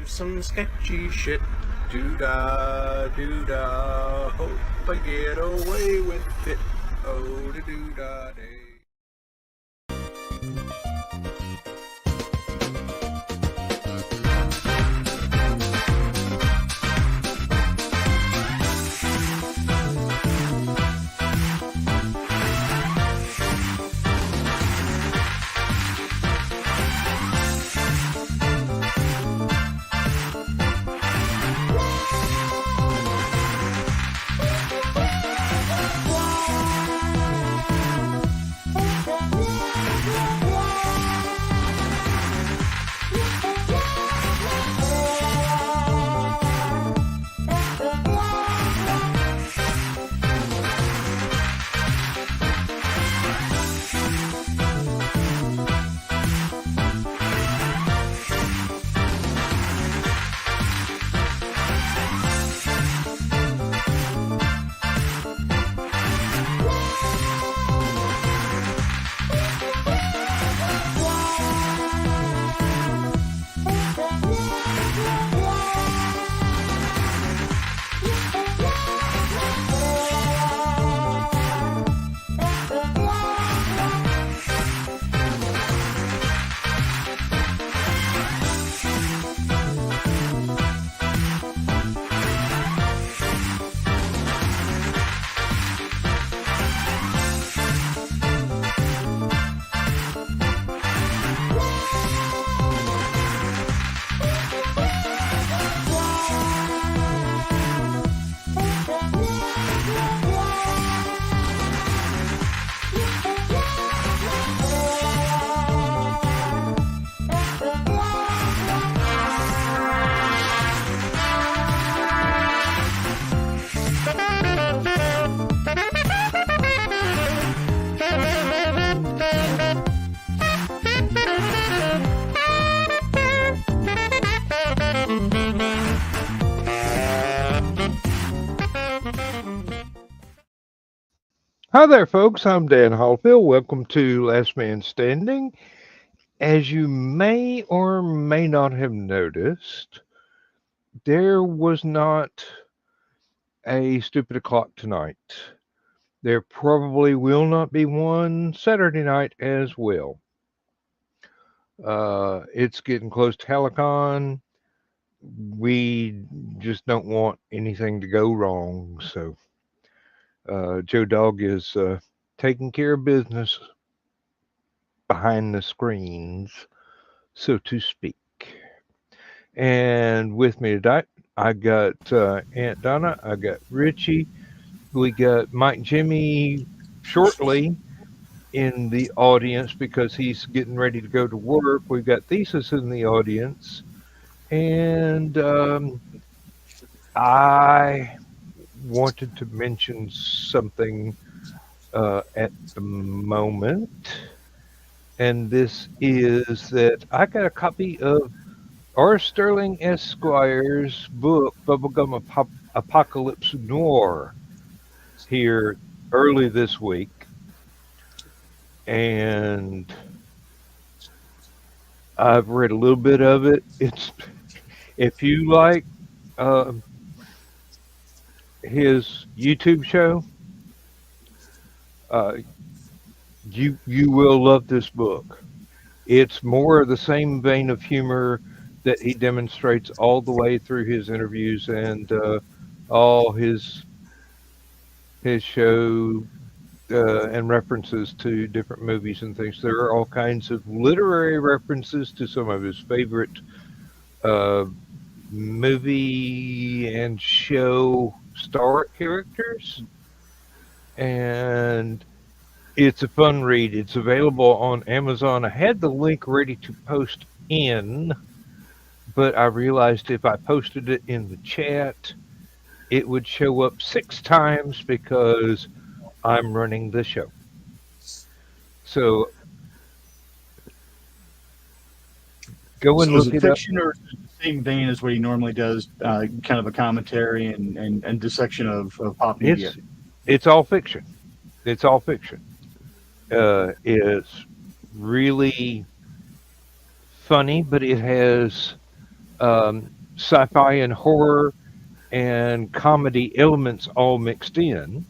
some sketchy shit. Doo-dah, doo-dah, hope I get away with it. Oh, doo-dah, day. Hi there, folks. I'm Dan Hallfield. Welcome to Last Man Standing. As you may or may not have noticed, there was not a stupid o'clock tonight. There probably will not be one Saturday night as well. It's getting close to Hallowcon. We just don't want anything to go wrong. So Joe Dog is taking care of business behind the screens, so to speak. And with me tonight, I got Aunt Donna, I got Richie, we got Mike Jimmy shortly in the audience because he's getting ready to go to work. We've got Thesis in the audience, and I wanted to mention something at the moment. And this is that I got a copy of R. Sterling Esquire's book, Bubblegum Apocalypse Noir, here early this week. And I've read a little bit of it. It's, if you like his YouTube show, you will love this book. It's more of the same vein of humor that he demonstrates all the way through his interviews and all his show and references to different movies and things. There are all kinds of literary references to some of his favorite movie and show star characters, and it's a fun read. It's available on Amazon. I had the link ready to post in, but I realized if I posted it in the chat, it would show up 6 times because I'm running the show. So go and look it up. Fiction or the same vein as what he normally does, kind of a commentary and dissection of pop media? It's all fiction. It's all fiction. It's really funny, but it has sci-fi and horror and comedy elements all mixed in.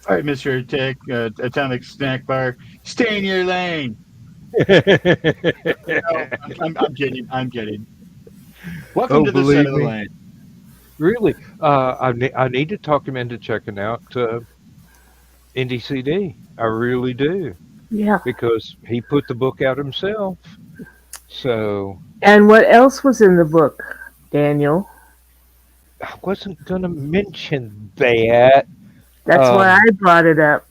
All right, Mr. Tech, Atomic Snack Bar, stay in your lane. No, I'm kidding. I'm kidding. Welcome Oh, to the set believe of the me, lane. really. I need to talk him into checking out NDCD. I really do Yeah. because he put the book out himself. So And what else was in the book, Daniel? I wasn't going to mention that. That's why Um, I brought it up.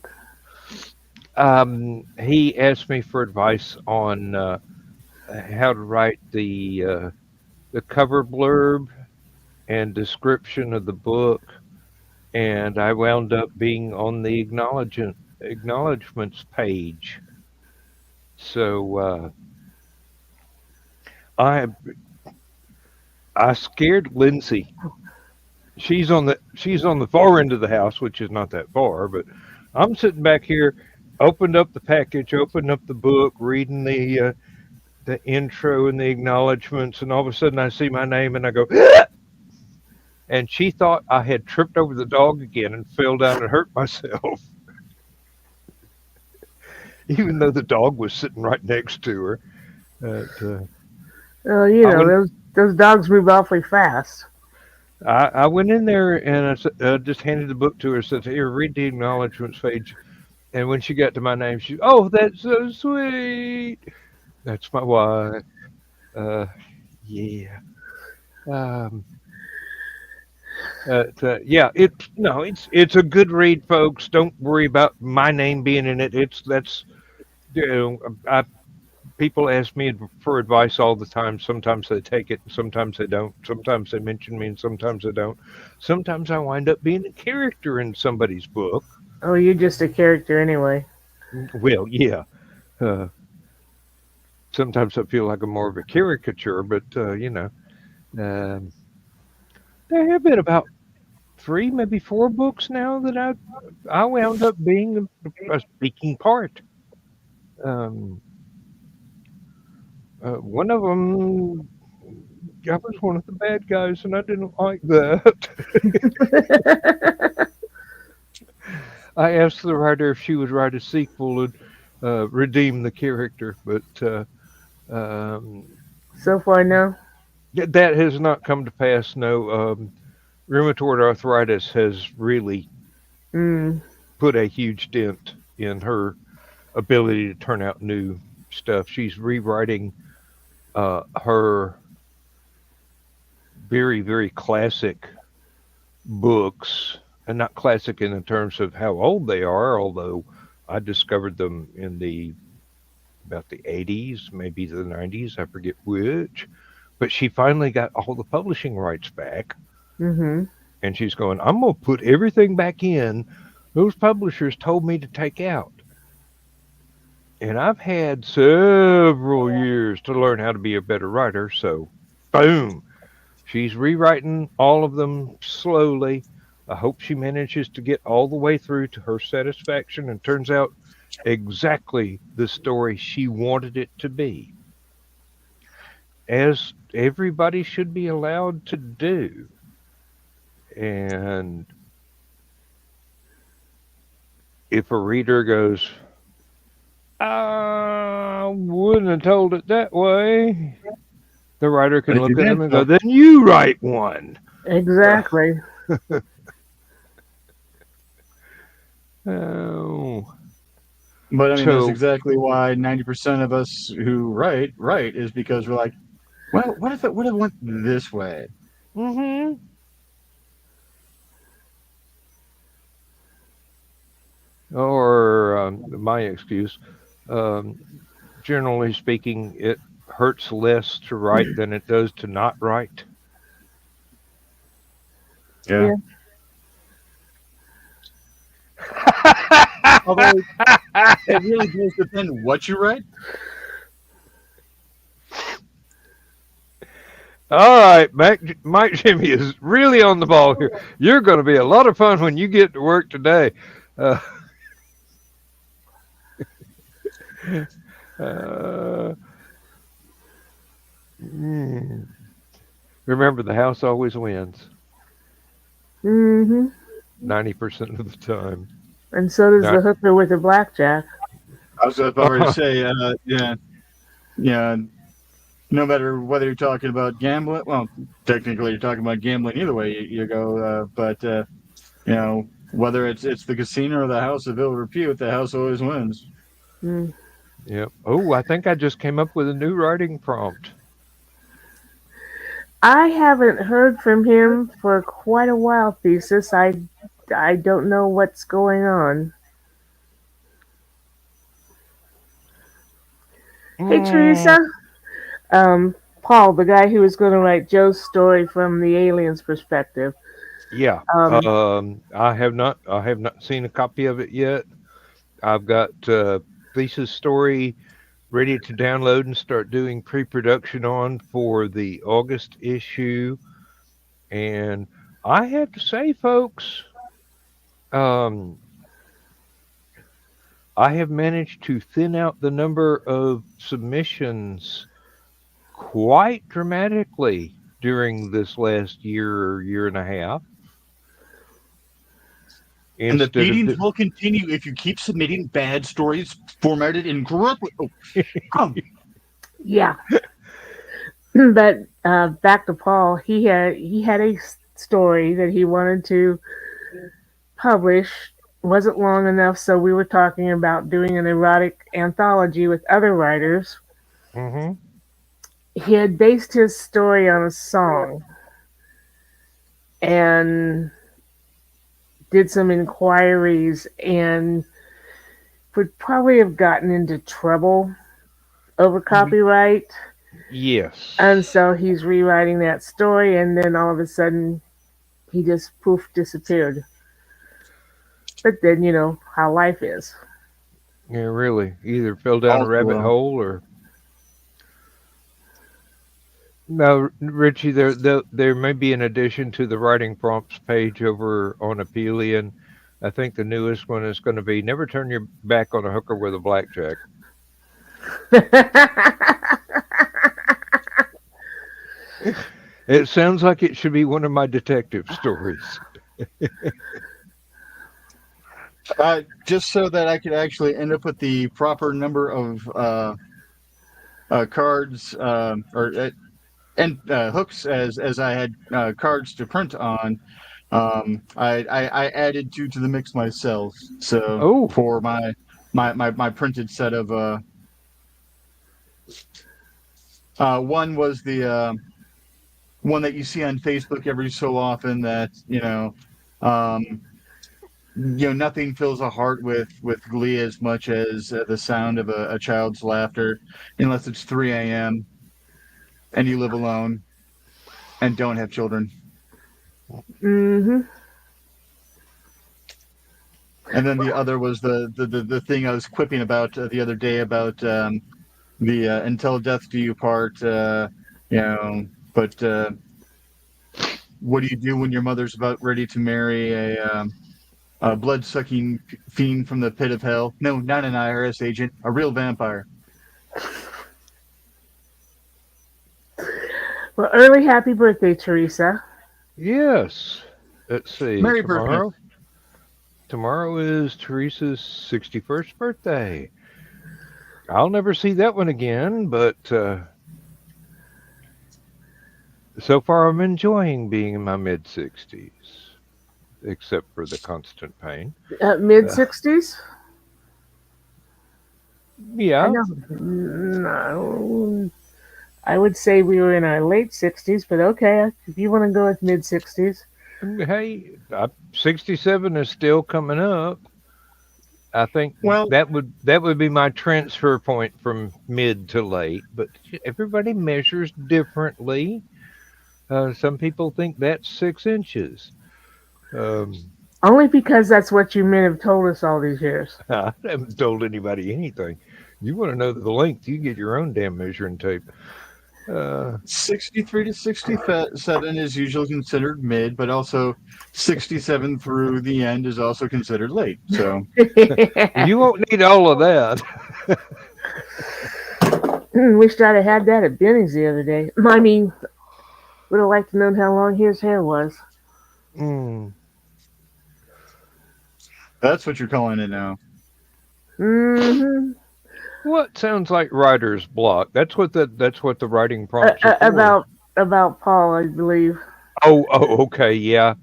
he asked me for advice on how to write the cover blurb and description of the book, and I wound up being on the acknowledgments page. So I I scared Lindsay. She's on the far end of the house, which is not that far, but I'm sitting back here, opened up the package, opened up the book, reading the intro and the acknowledgments, and all of a sudden I see my name and I go, and she thought I had tripped over the dog again and fell down and hurt myself, even though the dog was sitting right next to her. Well, you I know, went those dogs move awfully fast. I went in there and just handed the book to her. Said, "Here, read the acknowledgments page." And when she got to my name, "Oh, that's so sweet. That's my wife." Uh, yeah. Um, yeah. It's a good read, folks. Don't worry about my name being in it. That's you know, people ask me for advice all the time. Sometimes they take it, and sometimes they don't. Sometimes they mention me, and sometimes they don't. Sometimes I wind up being a character in somebody's book. Oh, you're just a character anyway. Well, yeah. Uh, Sometimes I feel like I'm more of a caricature, but um, there have been about three, maybe four books now that I wound up being a speaking part. Um, one of them, I was one of the bad guys, and I didn't like that. I asked the writer if she would write a sequel and redeem the character, but um, So far, no. that has not come to pass. No, rheumatoid arthritis has really Mm. put a huge dent in her ability to turn out new stuff. She's rewriting her very, very classic books, and not classic in the terms of how old they are, although I discovered them in the about the 80s, maybe the 90s, I forget which. But she finally got all the publishing rights back, Mm-hmm. and she's going, I'm going to put everything back in those publishers told me to take out. And I've had several years to learn how to be a better writer, so boom. She's rewriting all of them slowly. I hope she manages to get all the way through to her satisfaction and turns out exactly the story she wanted it to be, as everybody should be allowed to do. And if a reader goes, I wouldn't have told it that way, the writer But can if you look at did, them and go, then you write one. Exactly. Oh. but I mean, that's So, exactly why 90% of us who write is because we're like, well, what if it would have went this way? mm-hmm. Or my excuse, um, generally speaking, it hurts less to write than it does to not write. Yeah. Yeah. Although it really does depend what you write. All right, Mike Jimmy is really on the ball here. You're going to be a lot of fun when you get to work today. Uh, uh, mm. Remember, the house always wins Mm-hmm. 90% of the time. And so does Not, the hooker with the blackjack. I was about ready to say, yeah. No matter whether you're talking about gambling, well, technically you're talking about gambling either way you go, but whether it's the casino or the house of ill repute, the house always wins. Mm. Yep. Oh, I think I just came up with a new writing prompt. I haven't heard from him for quite a while, Thesis. I don't know what's going on. Hey, Teresa. Paul, the guy who was going to write Joe's story from the alien's perspective. Yeah. I have not seen a copy of it yet. I've got Thesis story ready to download and start doing pre-production on for the August issue. And I have to say, folks, I have managed to thin out the number of submissions quite dramatically during this last year and a half. And the Instead of beatings will continue if you keep submitting bad stories formatted incorrectly. Yeah. But back to Paul, he had a story that he wanted to publish. Wasn't long enough, so we were talking about doing an erotic anthology with other writers. Mhm. He had based his story on a song and did some inquiries and would probably have gotten into trouble over copyright. Yes. And so he's rewriting that story, and then all of a sudden he just poof disappeared. But then you know how life is. Yeah, really. Either fell down a rabbit hole or. No, Richie, there may be an addition to the writing prompts page over on Aphelion. I think the newest one is going to be never turn your back on a hooker with a blackjack. It sounds like it should be one of my detective stories. Just so that I could actually end up with the proper number of cards and hooks as I had cards to print on. I added 2 to the mix myself. So for my printed set of one was the one that you see on Facebook every so often that nothing fills a heart with glee as much as the sound of a child's laughter, unless it's 3 a.m. and you live alone and don't have children. Mm-hmm. And then the other was the thing I was quipping about the other day about the until death do you part, but what do you do when your mother's about ready to marry a blood-sucking fiend from the pit of hell? No, not an IRS agent, a real vampire. Well, early happy birthday, Teresa. Yes. Let's see. Merry birthday. Tomorrow is Teresa's 61st birthday. I'll never see that one again, but so far I'm enjoying being in my mid-60s, except for the constant pain. Mid-60s? Yeah. No, I would say we were in our late 60s, but okay, if you want to go with mid-60s. Hey, 67 is still coming up. I think that would be my transfer point from mid to late, but everybody measures differently. Some people think that's 6 inches. Only because that's what you men have told us all these years. I haven't told anybody anything. You want to know the length, you get your own damn measuring tape. 63 to 67 is usually considered mid, but also 67 through the end is also considered late. So you won't need all of that. Wished I'd have had that at Benny's the other day. I mean, Would have liked to know how long his hair was. Mm. That's what you're calling it now. Mm-hmm. What sounds like writer's block? That's what the writing prompts are for. About Paul, I believe. Oh, okay, yeah,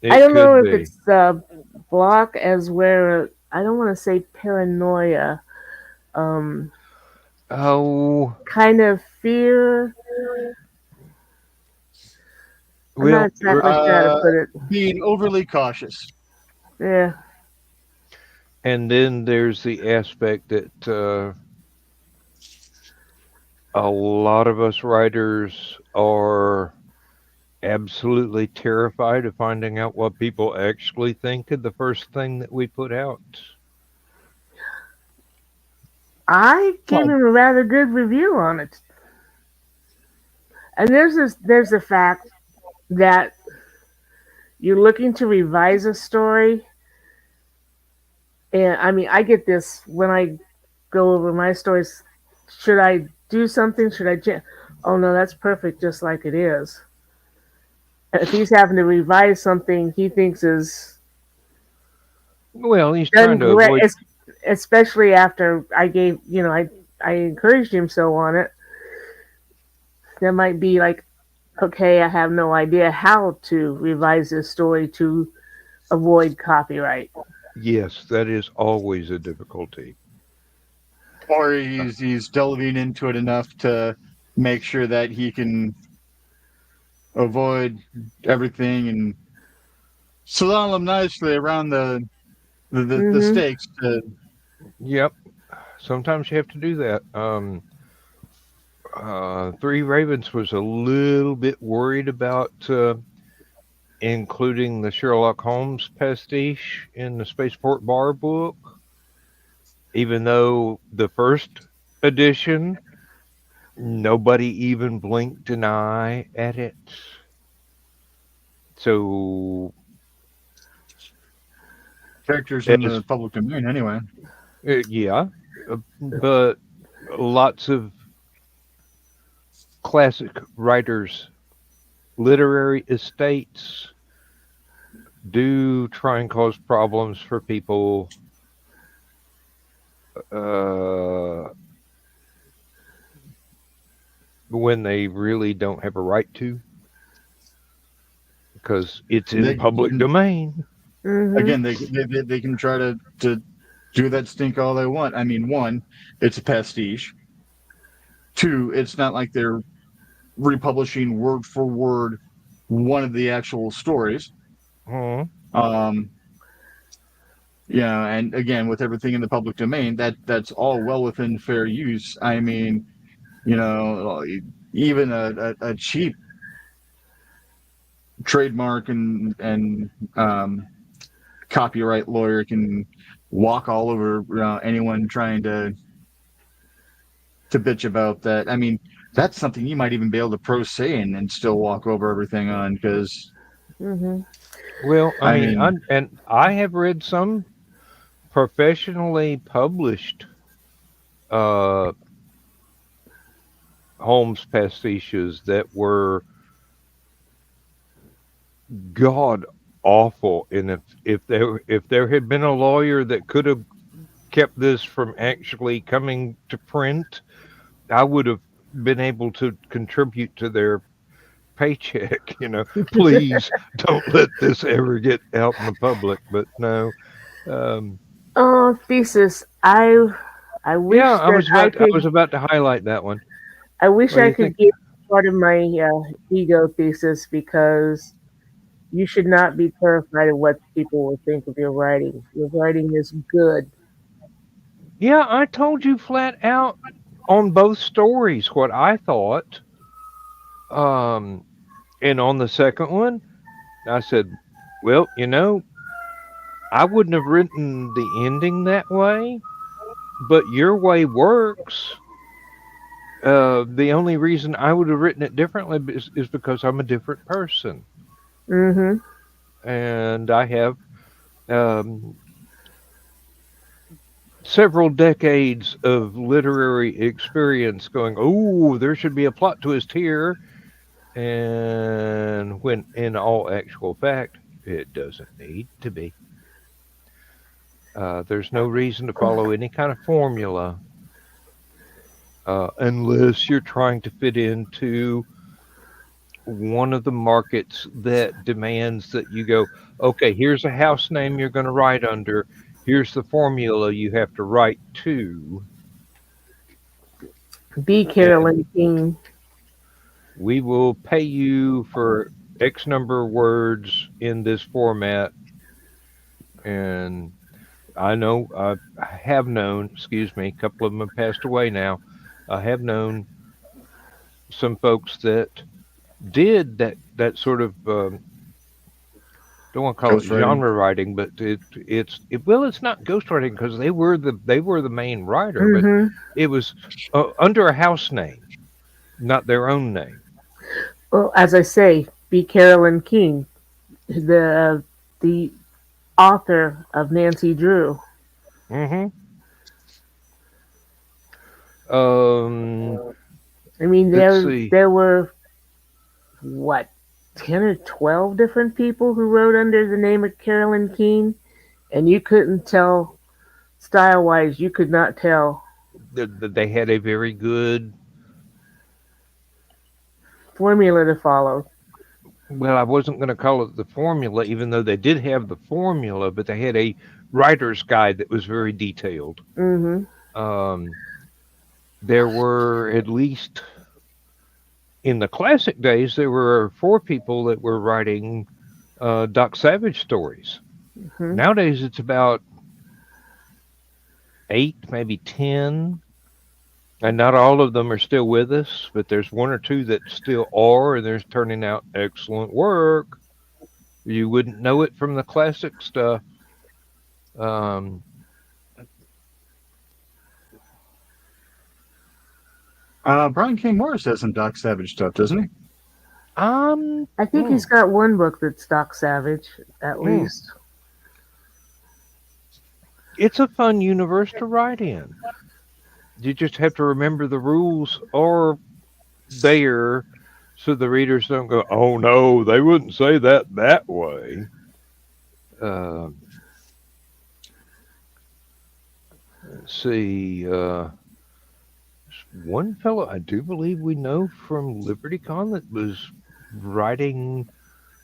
I it don't know could if be. it's block as where I don't want to say paranoia. Um, Oh, kind of fear. I'm not well, exactly sure how to put it. Being overly cautious. Yeah. and then there's the aspect that a lot of us writers are absolutely terrified of finding out what people actually think of the first thing that we put out. I gave Well, him a rather good review on it. And there's the fact that you're looking to revise a story, and I mean I get this when I go over my stories. Should I do something? Should I change? Oh no, that's perfect, just like it is. If he's having to revise something he thinks is Well, he's done trying to great, avoid. especially after I gave I encouraged him so on it. There might be like, okay, I have no idea how to revise this story to avoid copyright. Yes, that is always a difficulty. or he's delving into it enough to make sure that he can avoid everything and surround them nicely around the Hmm. stakes. Yep. Sometimes you have to do that. Three Ravens was a little bit worried about including the Sherlock Holmes pastiche in the Spaceport Bar book, even though the first edition, nobody even blinked an eye at it. So, Characters in as the public domain, anyway. yeah, but lots of classic writers, literary estates do try and cause problems for people uh, when they really don't have a right to, because it's in They public can, domain. Hmm. again, they can try to do that stink all they want. I mean, one, it's a pastiche. Two, it's not like they're republishing word for word one of the actual stories. Hmm. Um, and again, with everything in the public domain, that's all well within fair use. I mean, you know, even a cheap trademark and copyright lawyer can walk all over anyone trying to bitch about that. I mean, that's something you might even be able to pro se and still walk over everything on because Hmm. Well, I I mean, mean, I have read some professionally published uh, Holmes pastiches that were god awful, and if there had been a lawyer that could have kept this from actually coming to print, I would have been able to contribute to their paycheck. Please don't let this ever get out in the public. But no, um, Oh, thesis. I yeah, wish that I was about to highlight that one. I wish What do I you could think? give part of my ego thesis because you should not be terrified of what people will think of your writing. Your writing is good. Yeah, I told you flat out on both stories what I thought. Um, and on the second one, I said, well, I wouldn't have written the ending that way, but your way works. The only reason I would have written it differently is because I'm a different person, Hmm. and I have um, several decades of literary experience. Going, oh, there should be a plot twist here, And when in all actual fact, it doesn't need to be. There's no reason to follow any kind of formula unless you're trying to fit into one of the markets that demands that you go, okay, here's a house name you're going to write under. Here's the formula you have to write to. B. And Carolyn King. we will pay you for X number of words in this format. And I know, I have known, excuse me, a couple of them have passed away now. I have known some folks that did that sort of don't want to call it Ghostwriting. genre writing, but well, it's not ghostwriting because they were the main writer, but Hmm. it was under a house name, not their own name. Well, as I say, B. Carolyn King, the author of Nancy Drew. Hmm. Um, I mean, let's there see. there were what 10 or 12 different people who wrote under the name of Carolyn King, and you couldn't tell style wise. You could not tell They had a very good. formula to follow. Well, I wasn't going to call it the formula, even though they did have the formula, but they had a writer's guide that was very detailed. Hmm. Um, there were at least in the classic days, there were 4 people that were writing Doc Savage stories. Hmm. Nowadays, it's about 8, maybe 10, and not all of them are still with us, but there's 1 or 2 that still are, and they're turning out excellent work. You wouldn't know it from the classic stuff. Um, Brian K. Morris has some Doc Savage stuff, doesn't he? I think he's hmm, got one book that's Doc Savage, at hmm. least. It's a fun universe to write in. You just have to remember the rules are there so the readers don't go, oh no, they wouldn't say that way. Uh, let's see. One fellow I do believe we know from LibertyCon that was writing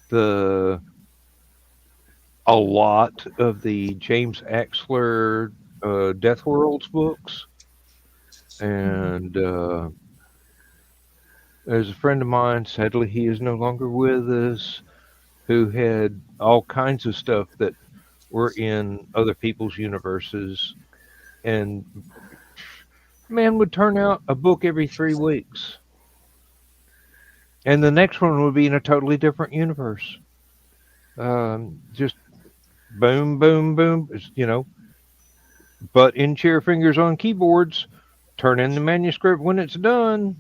the a lot of the James Axler Death Worlds books, and there's a friend of mine. Sadly, he is no longer with us. Who had all kinds of stuff that were in other people's universes, and man would turn out a book every 3 weeks, and the next one would be in a totally different universe. Just boom, boom, boom. But in chair fingers on keyboards, turn in the manuscript when it's done.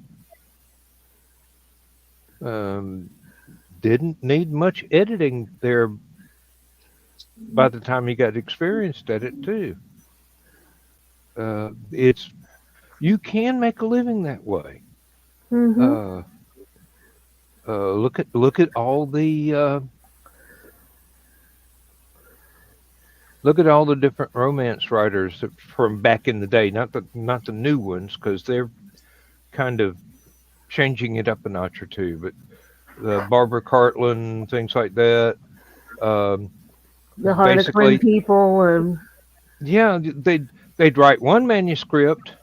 Um, didn't need much editing there by the time he got experienced at it too. It's you can make a living that way. Hmm. Uh, look at all the look at all the different romance writers from back in the day. Not the new ones because they're kind of changing it up a notch or two. But Barbara Cartland, things like that. Um, The Harlequin basically, people, and yeah, they'd write one manuscript,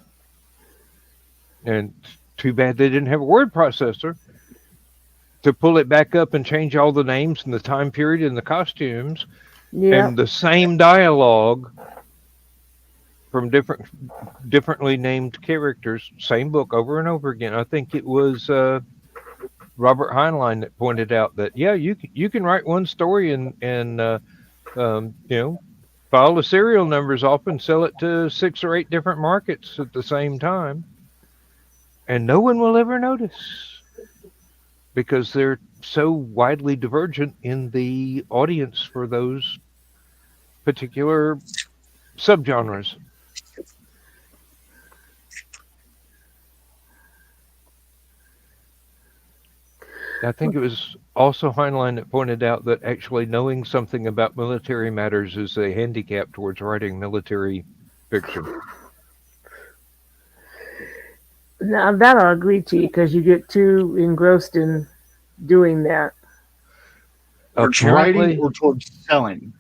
and too bad they didn't have a word processor to pull it back up and change all the names and the time period and the costumes yeah, and the same dialogue from differently named characters, same book over and over again. I think it was Robert Heinlein that pointed out that yeah, you can write one story and file the serial numbers off and sell it to 6 or 8 different markets at the same time, and no one will ever notice because they're so widely divergent in the audience for those particular subgenres. I think it was also Heinlein that pointed out that actually knowing something about military matters is a handicap towards writing military fiction. Now that I'll agree to because you get too engrossed in doing that. Towards writing Apparently, or towards selling,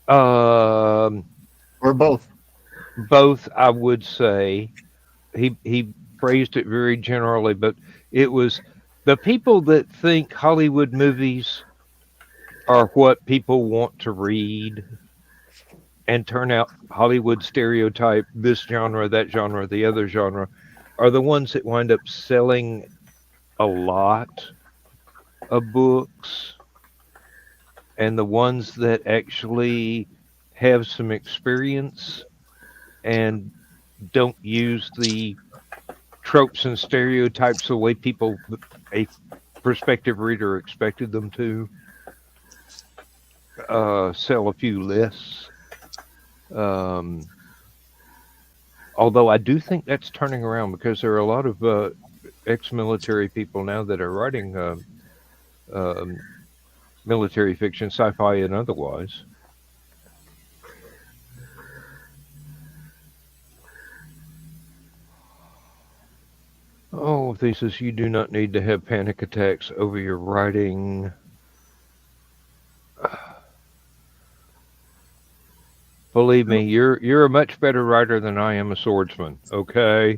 um, or both. both, I would say. He phrased it very generally, but it was the people that think Hollywood movies are what people want to read and turn out Hollywood stereotype, this genre, that genre, the other genre, are the ones that wind up selling a lot of books, and the ones that actually have some experience and don't use the tropes and stereotypes the way people, a prospective reader, expected them to, sell a few less. Um, Although I do think that's turning around because there are a lot of ex-military people now that are writing um, military fiction, sci-fi, and otherwise. Oh, thesis, you do not need to have panic attacks over your writing. Believe me, you're a much better writer than I am a swordsman. Okay.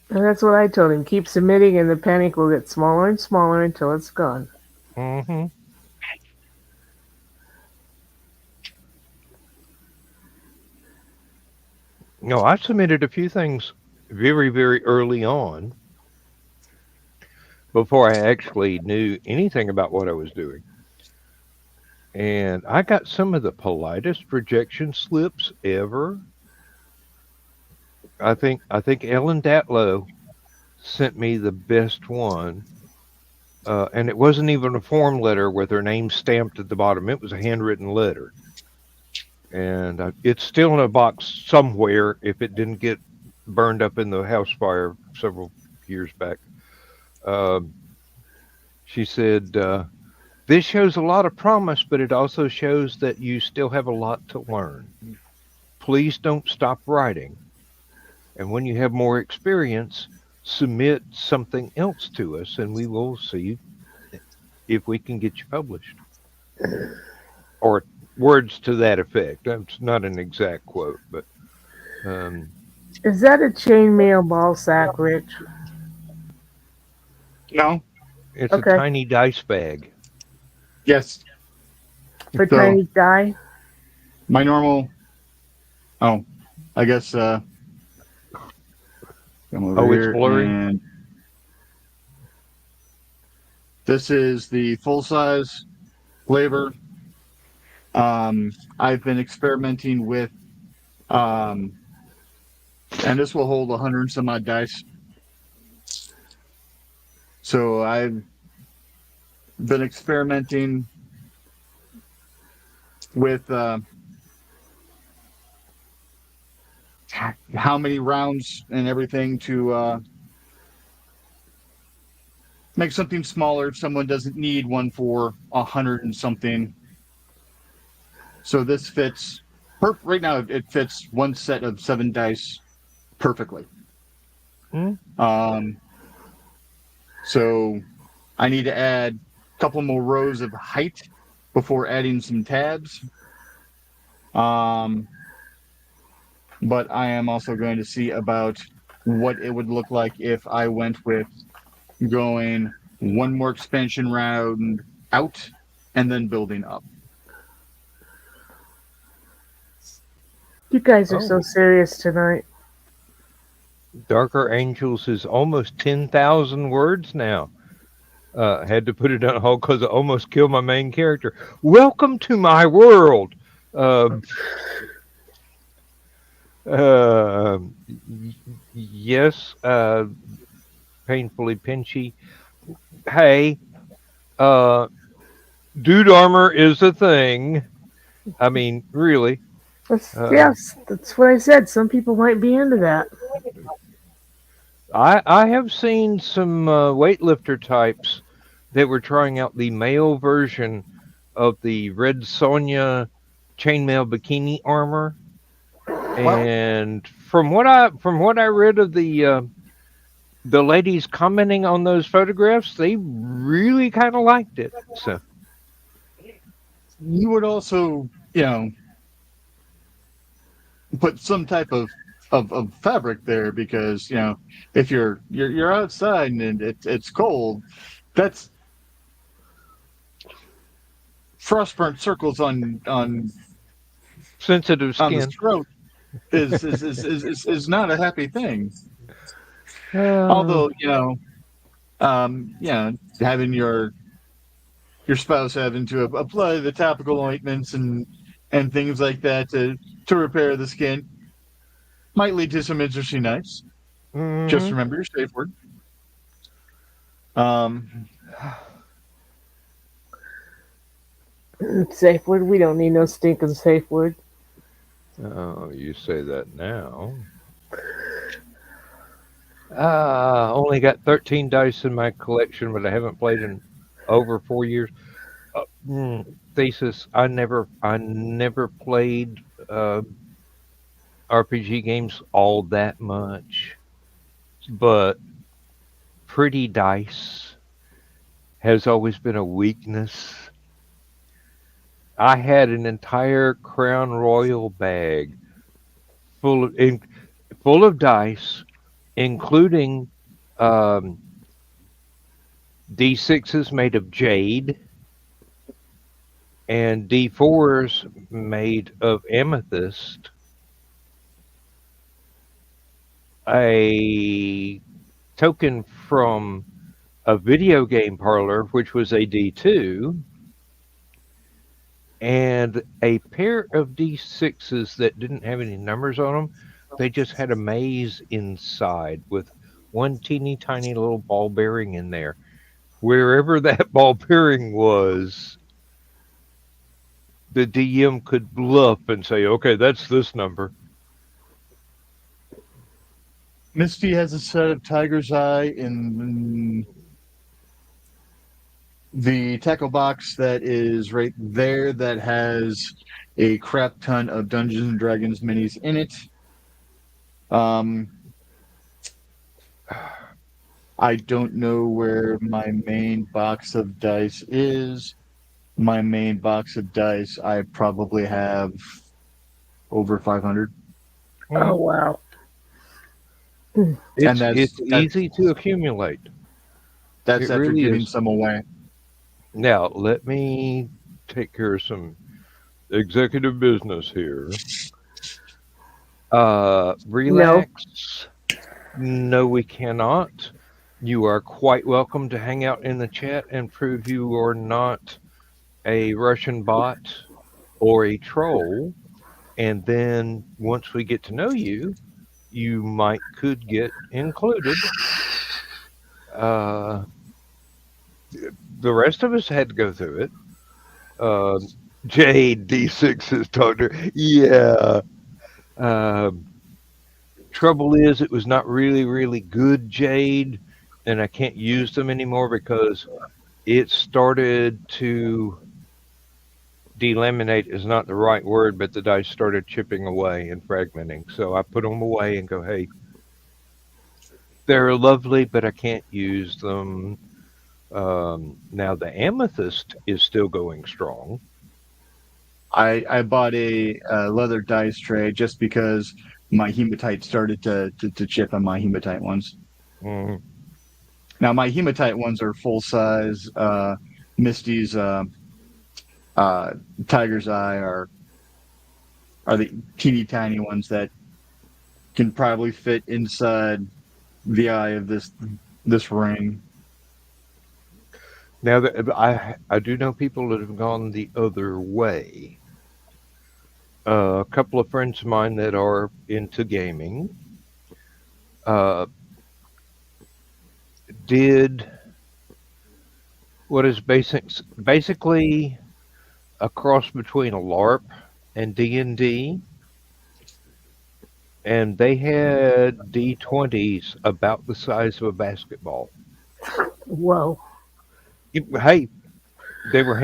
And that's what I told him. Keep submitting, and the panic will get smaller and smaller until it's gone. Mm-hmm. No, I submitted a few things very, very early on before I actually knew anything about what I was doing. And I got some of the politest rejection slips ever. I think Ellen Datlow sent me the best one, and it wasn't even a form letter with her name stamped at the bottom. It was a handwritten letter, and it's still in a box somewhere if it didn't get burned up in the house fire several years back. Um, she said, "This shows a lot of promise, but it also shows that you still have a lot to learn. Please don't stop writing. And when you have more experience, submit something else to us, and we will see if we can get you published." Or words to that effect. That's not an exact quote, but um, Is that a chainmail ball sack, Rich? No. it's a Okay. tiny dice bag. Yes. For So tiny die? my normal. Oh, I guess. Come over Oh, it's here, blurry? and this is the full size flavor. I've been experimenting with, and this will hold 100 and some odd dice. So I've been experimenting with how many rounds and everything to make something smaller if someone doesn't need one for 100 and something. So this fits right now. It fits one set of 7 dice perfectly. Hmm? So I need to add a couple more rows of height before adding some tabs. But I am also going to see about what it would look like if I went with going one more expansion round out and then building up. You guys are so Oh. serious tonight. Darker Angels is almost 10,000 words now. Had to put it on hold because I almost killed my main character. Welcome to my world. Yes, painfully pinchy. Hey, dude armor is a thing. I mean, really. Yes, that's what I said. Some people might be into that. I have seen some weightlifter types that were trying out the male version of the Red Sonja chainmail bikini armor, Well, and from what I read of the ladies commenting on those photographs, they really kind of liked it. So you would also, put some type of fabric there because if you're outside and it's cold, that's frost burnt circles sensitive on the skin. throat is not a happy thing. Uh, Although having your spouse having to apply the topical ointments and things like that to repair the skin might lead to some interesting nights. Just hmm remember your safe word. Um, Safe word? We don't need no stinking safe word. Oh, you say that now. Only got 13 dice in my collection, but I haven't played in over 4 years. Thesis: I never played RPG games all that much, but pretty dice has always been a weakness. I had an entire Crown Royal bag full of full of dice, including um, D6s made of jade and D4s made of amethyst, a token from a video game parlor, which was a D2, and a pair of D6s that didn't have any numbers on them. They just had a maze inside with one teeny tiny little ball bearing in there. Wherever that ball bearing was, the DM could bluff and say, okay, that's this number. Misty has a set of Tiger's Eye in the tackle box that is right there that has a crap ton of Dungeons and Dragons minis in it. Um, I don't know where my main box of dice is. My main box of dice, I probably have over 500, Oh, Mm, wow. and it's easy to accumulate. that's It after really giving is. some away. Now, let me take care of some executive business here. No. Relax. No, we cannot. You are quite welcome to hang out in the chat and prove you are not a Russian bot or a troll. And then once we get to know you, you might could get included. Uh, the rest of us had to go through it. Um, Jade D6 has talked to her. Yeah. Um, Trouble is, it was not really, really good jade, and I can't use them anymore because it started to delaminate is not the right word, but the dice started chipping away and fragmenting. So I put them away and go, hey, they're lovely, but I can't use them. Now the amethyst is still going strong. I bought a leather dice tray just because my hematite started to chip on my hematite ones. Mm. Now my hematite ones are full size. Misty's uh, Tiger's Eye are the teeny tiny ones that can probably fit inside the eye of this ring. Now that I do know people that have gone the other way. A couple of friends of mine that are into gaming uh, did what is basically a cross between a LARP and D&D. and they had D20s about the size of a basketball. Whoa. Hey, they were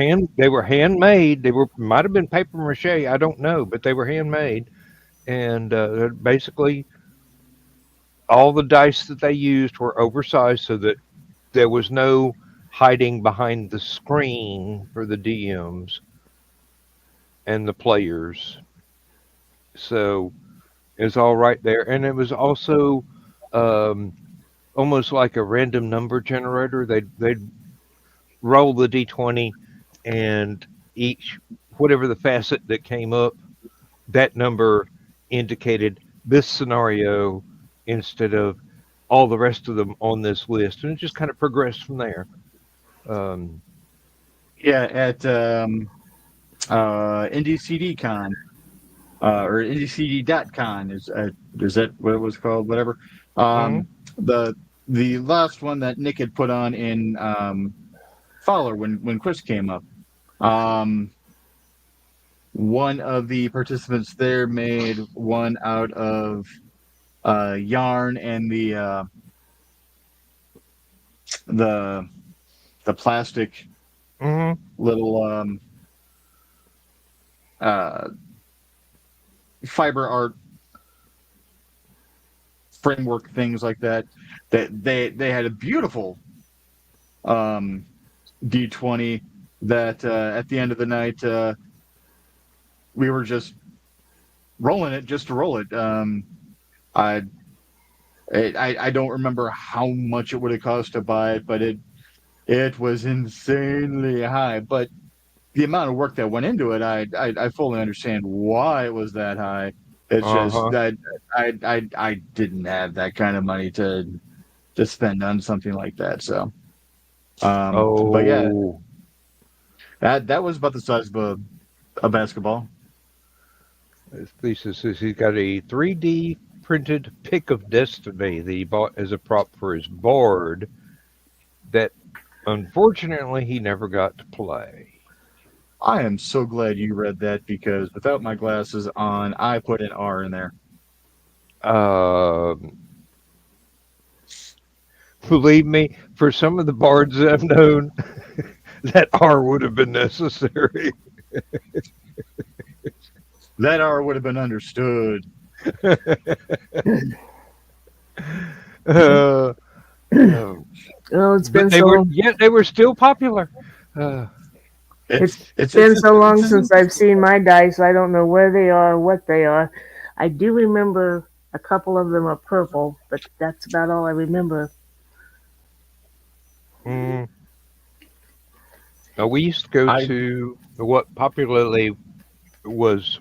handmade. They were might have been paper mache. I don't know, but they were handmade, and basically all the dice that they used were oversized so that there was no hiding behind the screen for the DMs and the players. So it's all right there, and it was also um, almost like a random number generator. They'd roll the d20, and each whatever the facet that came up, that number indicated this scenario instead of all the rest of them on this list, and it just kind of progressed from there. Um, Yeah, at NDCD-Con, or NDCD.con is that what it was called? Whatever. mhm, Um, the the last one that Nick had put on in Fowler when Chris came up. Um, one of the participants there made one out of yarn and the the plastic mhm. little uh, fiber art framework things like that. That they had a beautiful um, D20 that at the end of the night we were just rolling it just to roll it. I I don't remember how much it would have cost to buy it, but it was insanely high. But the amount of work that went into it, I fully understand why it was that high. It's just Uh-huh. that I didn't have that kind of money to spend on something like that. So, but yeah, Oh, that was about the size of a basketball. his thesis is he's got a 3D printed pick of destiny that he bought as a prop for his board that unfortunately he never got to play. I am so glad you read that because without my glasses on, I put an R in there. Um, Believe me, for some of the bards that I've known, that R would have been necessary. That R would have been understood. uh, um, Oh, it's but been so long. they were still popular. Uh, It's Been so long it's since I've seen my dice. I don't know where they are, what they are. I do remember a couple of them are purple, but that's about all I remember. mm, we used to go I to what popularly was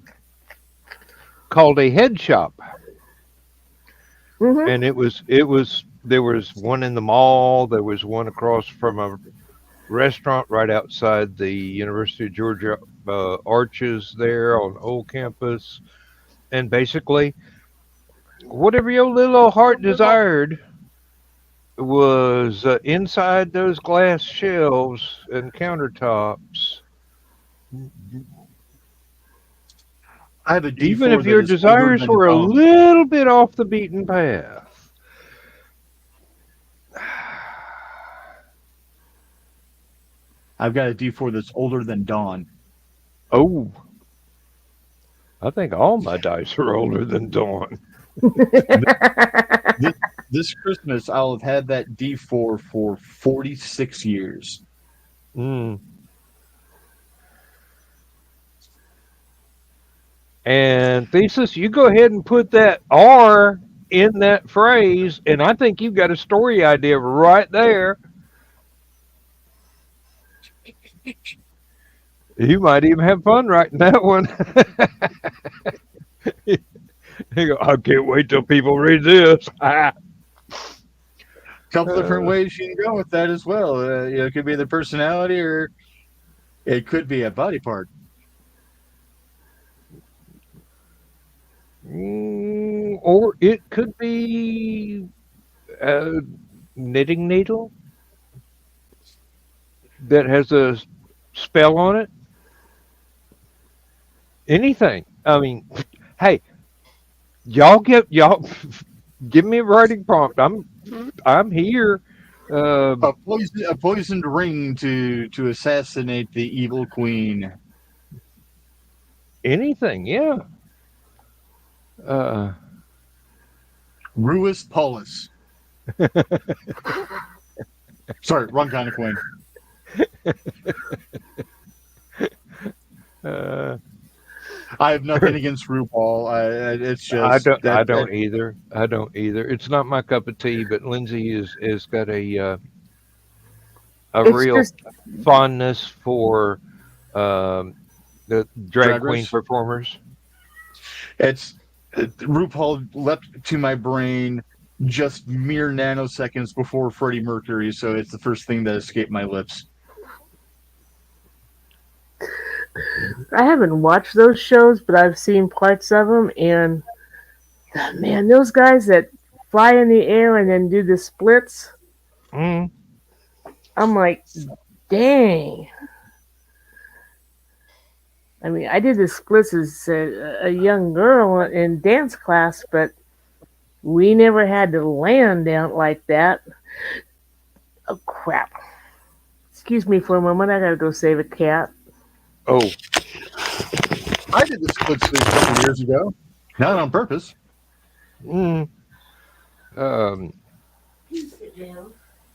called a head shop, Hmm. and it was there was one in the mall, there was one across from a restaurant right outside the University of Georgia arches there on Old Campus, and basically whatever your little old heart desired was inside those glass shelves and countertops. I have a Even D4 if that your is older desires than were a Dawn. little bit off the beaten path. I've got a D4 that's older than Dawn. Oh, I think all my dice are older than Dawn. This, this Christmas, I'll have had that D4 for 46 years. Mm. And Thesis, you go ahead and put that R in that phrase, and I think you've got a story idea right there. You might even have fun writing that one. You go, I can't wait till people read this. A couple different Uh, ways you can go with that as well. It could be the personality or it could be a body part. or it could be a knitting needle that has a spell on it. Anything. I mean, hey, y'all give me a writing prompt. I'm here. Um, A poisoned ring to assassinate the evil queen. anything, yeah. Uh, Ruus Paulus. Sorry, wrong kind of queen. uh, I have nothing against RuPaul. It's I just don't. I that don't either. I don't either. It's not my cup of tea. But Lindsay is got a It's real just fondness for um, the drag Drag queen Race. performers. RuPaul leapt to my brain just mere nanoseconds before Freddie Mercury, so it's the first thing that escaped my lips. I haven't watched those shows, but I've seen parts of them, and man, those guys that fly in the air and then do the splits, Mm. I'm like, dang. I mean, I did the splits as a young girl in dance class, but we never had to land down like that. Oh, crap. Excuse me for a moment. I gotta go save a cat. Oh, I did the splits a couple years ago, not on purpose. mm. um,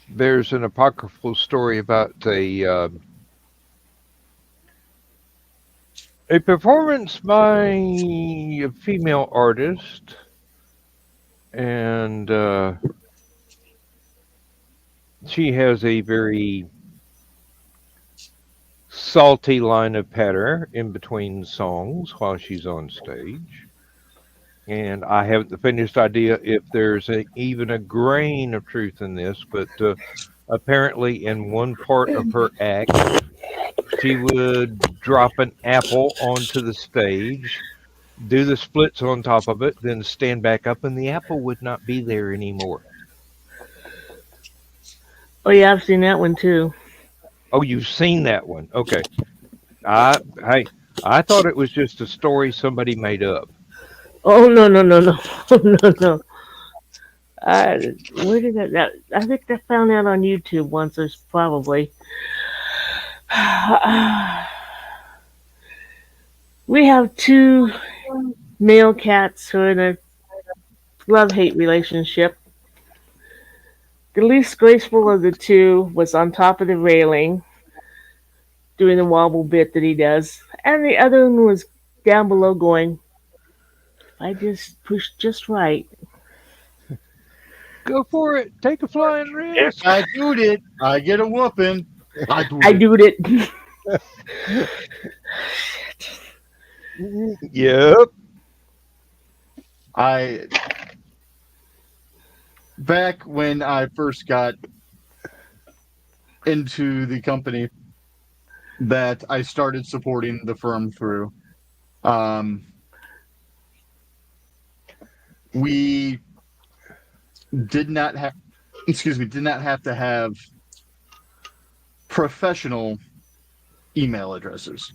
there's an apocryphal story about a performance by a female artist, and she has a very salty line of patter in between songs while she's on stage. And I haven't the finished idea if there's even a grain of truth in this, but apparently, in one part of her act, she would drop an apple onto the stage, do the splits on top of it, then stand back up, and the apple would not be there anymore. Oh, yeah, I've seen that one too. Oh, you've seen that one? Okay. Hey, I thought it was just a story somebody made up. Oh, no, no, no, no. No, no. Where did I think I found that on YouTube once, or probably. We have two male cats who are in a love hate relationship. The least graceful of the two was on top of the railing doing the wobble bit that he does, and the other one was down below going, I just pushed just right. Go for it. Take a flying If risk. I do it, I get a whooping. I do I it. do it. Yep. I back when I first got into the company that I started supporting the firm through. We did not have, did not have to have professional email addresses.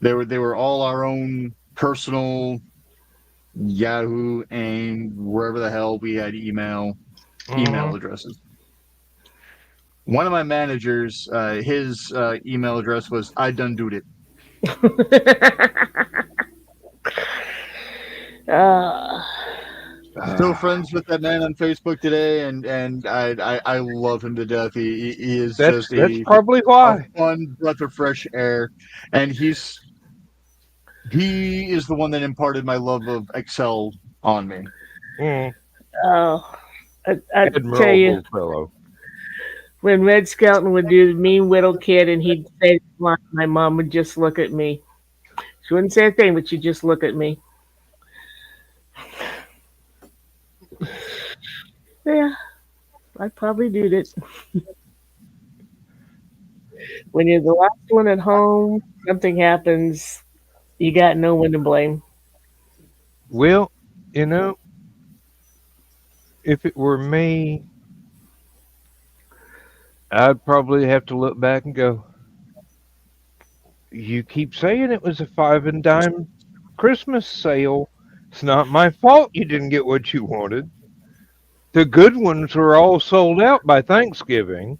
They were all our own personal Yahoo and wherever the hell we had email Mhm. addresses. One of my managers, his email address was I done doed it. uh, Still friends with that man on Facebook today, and I love him to death. He is just That's a probably why. fun breath of fresh air, and he is the one that imparted my love of Excel on me. Mm. oh, I tell you, Admirable fellow. when Red Skelton would do the mean little kid and he'd say the line, my mom would just look at me. She wouldn't say a thing, but she'd just look at me. Yeah, I probably did it. When you're the last one at home, something happens, you got no one to blame. Well, you know, if it were me, I'd probably have to look back and go, you keep saying it was a five and dime Christmas sale, It's not my fault you didn't get what you wanted. The good ones were all sold out by Thanksgiving.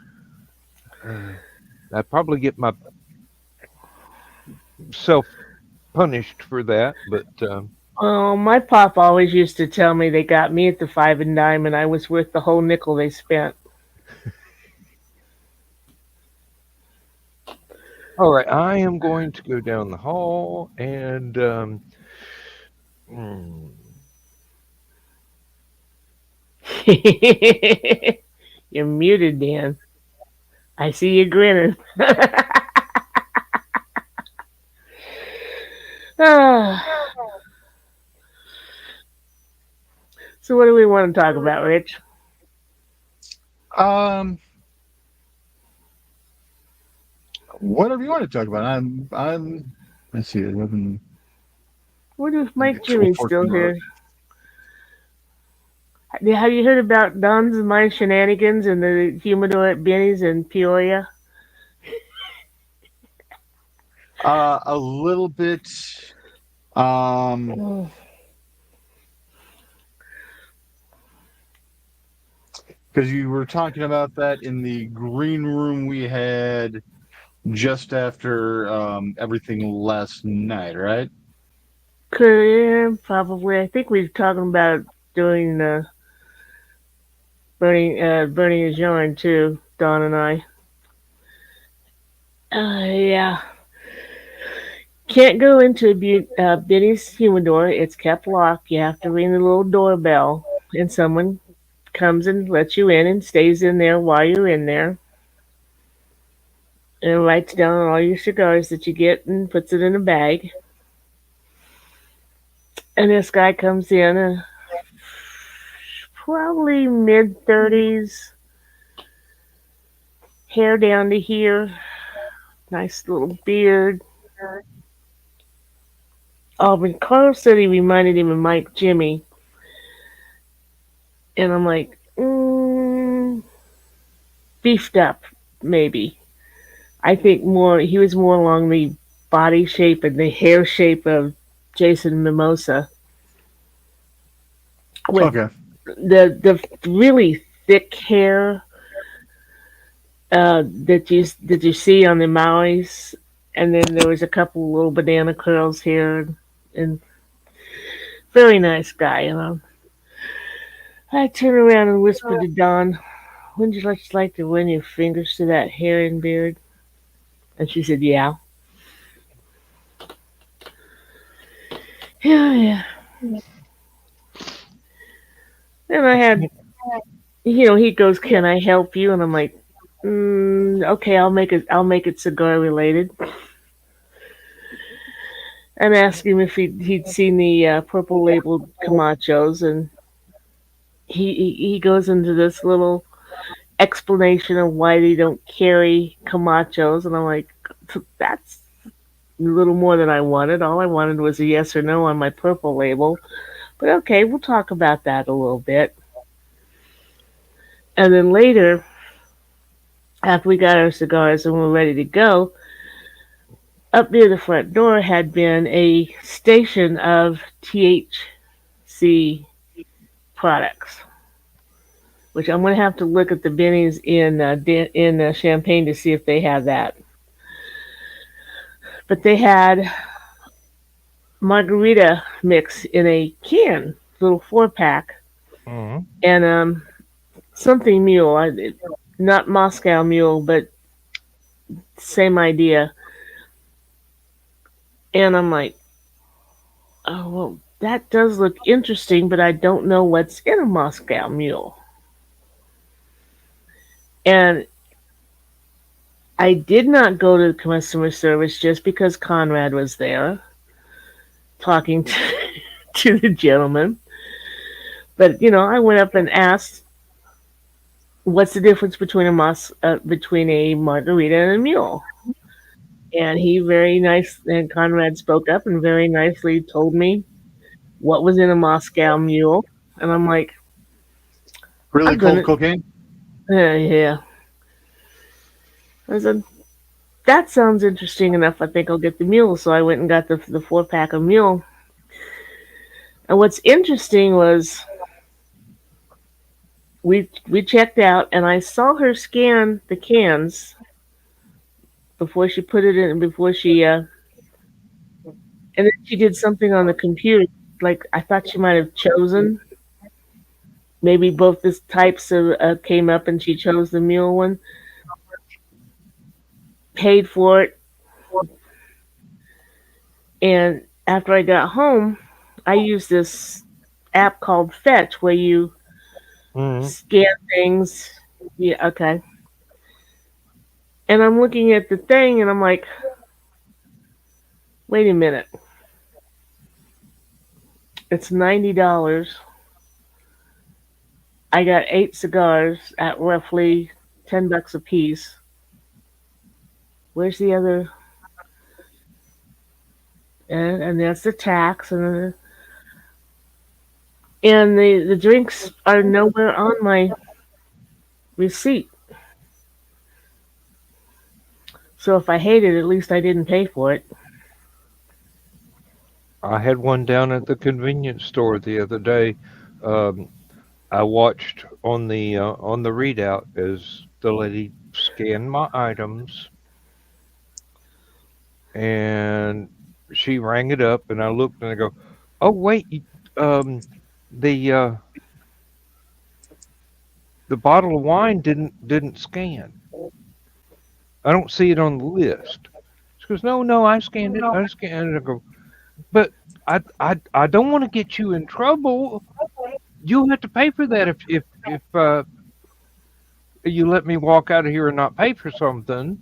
I'd probably get myself punished for that, but Oh, my pop always used to tell me they got me at the five and dime, and I was worth the whole nickel they spent. all right, I am going to go down the hall and hmm, You're muted, Dan. I see you grinning. Ah, so, what do we want to talk about, Rich? Um, whatever you want to talk about. I'm. Let's see. 11, What if Mike 12, Jimmy's 14 still hours. here? Have you heard about Don's and my shenanigans and the humidor at Benny's in Peoria? A little bit. Um, Oh. because you were talking about that in the green room we had just after everything last night, right? Yeah, probably. I think we were talking about doing burning his yarn too, Don and I. Yeah. Can't go into Benny's humidor. It's kept locked. You have to ring the little doorbell, and someone comes and lets you in and stays in there while you're in there, and writes down all your cigars that you get and puts it in a bag. And this guy comes in, probably mid-30s, hair down to here, nice little beard. Oh, but Carl said he reminded him of Mike Jimmy. And I'm like, beefed up, maybe. I think he was more along the body shape and the hair shape of Jason Mimosa. With Okay. the really thick hair that you see on the Maui's, and then there was a couple little banana curls here, and very nice guy, you know. I turned around and whispered to Dawn, "Wouldn't you just like to run your fingers through that hair and beard?" And she said, "Yeah." Yeah, yeah. And I had, he goes, "Can I help you?" And I'm like, "Okay, I'll make it cigar related." And asked him if he'd seen the purple labeled Camachos, and he goes into this little explanation of why they don't carry Camachos, and I'm like, "That's a little more than I wanted. All I wanted was a yes or no on my purple label." But okay, we'll talk about that a little bit. And then later, after we got our cigars and were ready to go, up near the front door had been a station of THC products, which I'm going to have to look at the Benny's in Champaign to see if they have that. But they had margarita mix in a can, little 4-pack, and something mule, not Moscow mule, but same idea. And I'm like, oh, well, that does look interesting, but I don't know what's in a Moscow mule. And I did not go to the customer service just because Conrad was there talking to the gentleman. But, I went up and asked, what's the difference between between a margarita and a mule? And and Conrad spoke up and very nicely told me what was in a Moscow mule. And I'm like, Really cold cocaine? Yeah. I said, that sounds interesting enough. I think I'll get the mule. So I went and got the 4-pack of mule. And what's interesting was we checked out, and I saw her scan the cans before she put it in, before she and then she did something on the computer. Like I thought she might have chosen. Maybe both the types of came up, and she chose the mule one. Paid for it, and after I got home, I used this app called Fetch, where you Mm-hmm. scan things. Yeah, okay. And I'm looking at the thing, and I'm like, wait a minute. It's $90. I got 8 cigars at roughly $10 a piece. Where's the other? And that's the tax, and the drinks are nowhere on my receipt. So if I hate it, at least I didn't pay for it. I had one down at the convenience store the other day. Um, I watched on the readout as the lady scanned my items, and she rang it up, and I looked and I go, "Oh wait, um, the uh, the bottle of wine didn't scan. I don't see it on the list." She goes, "No, no, I scanned it. I scanned it." I go, "But I don't want to get you in trouble. You'll have to pay for that if you let me walk out of here and not pay for something."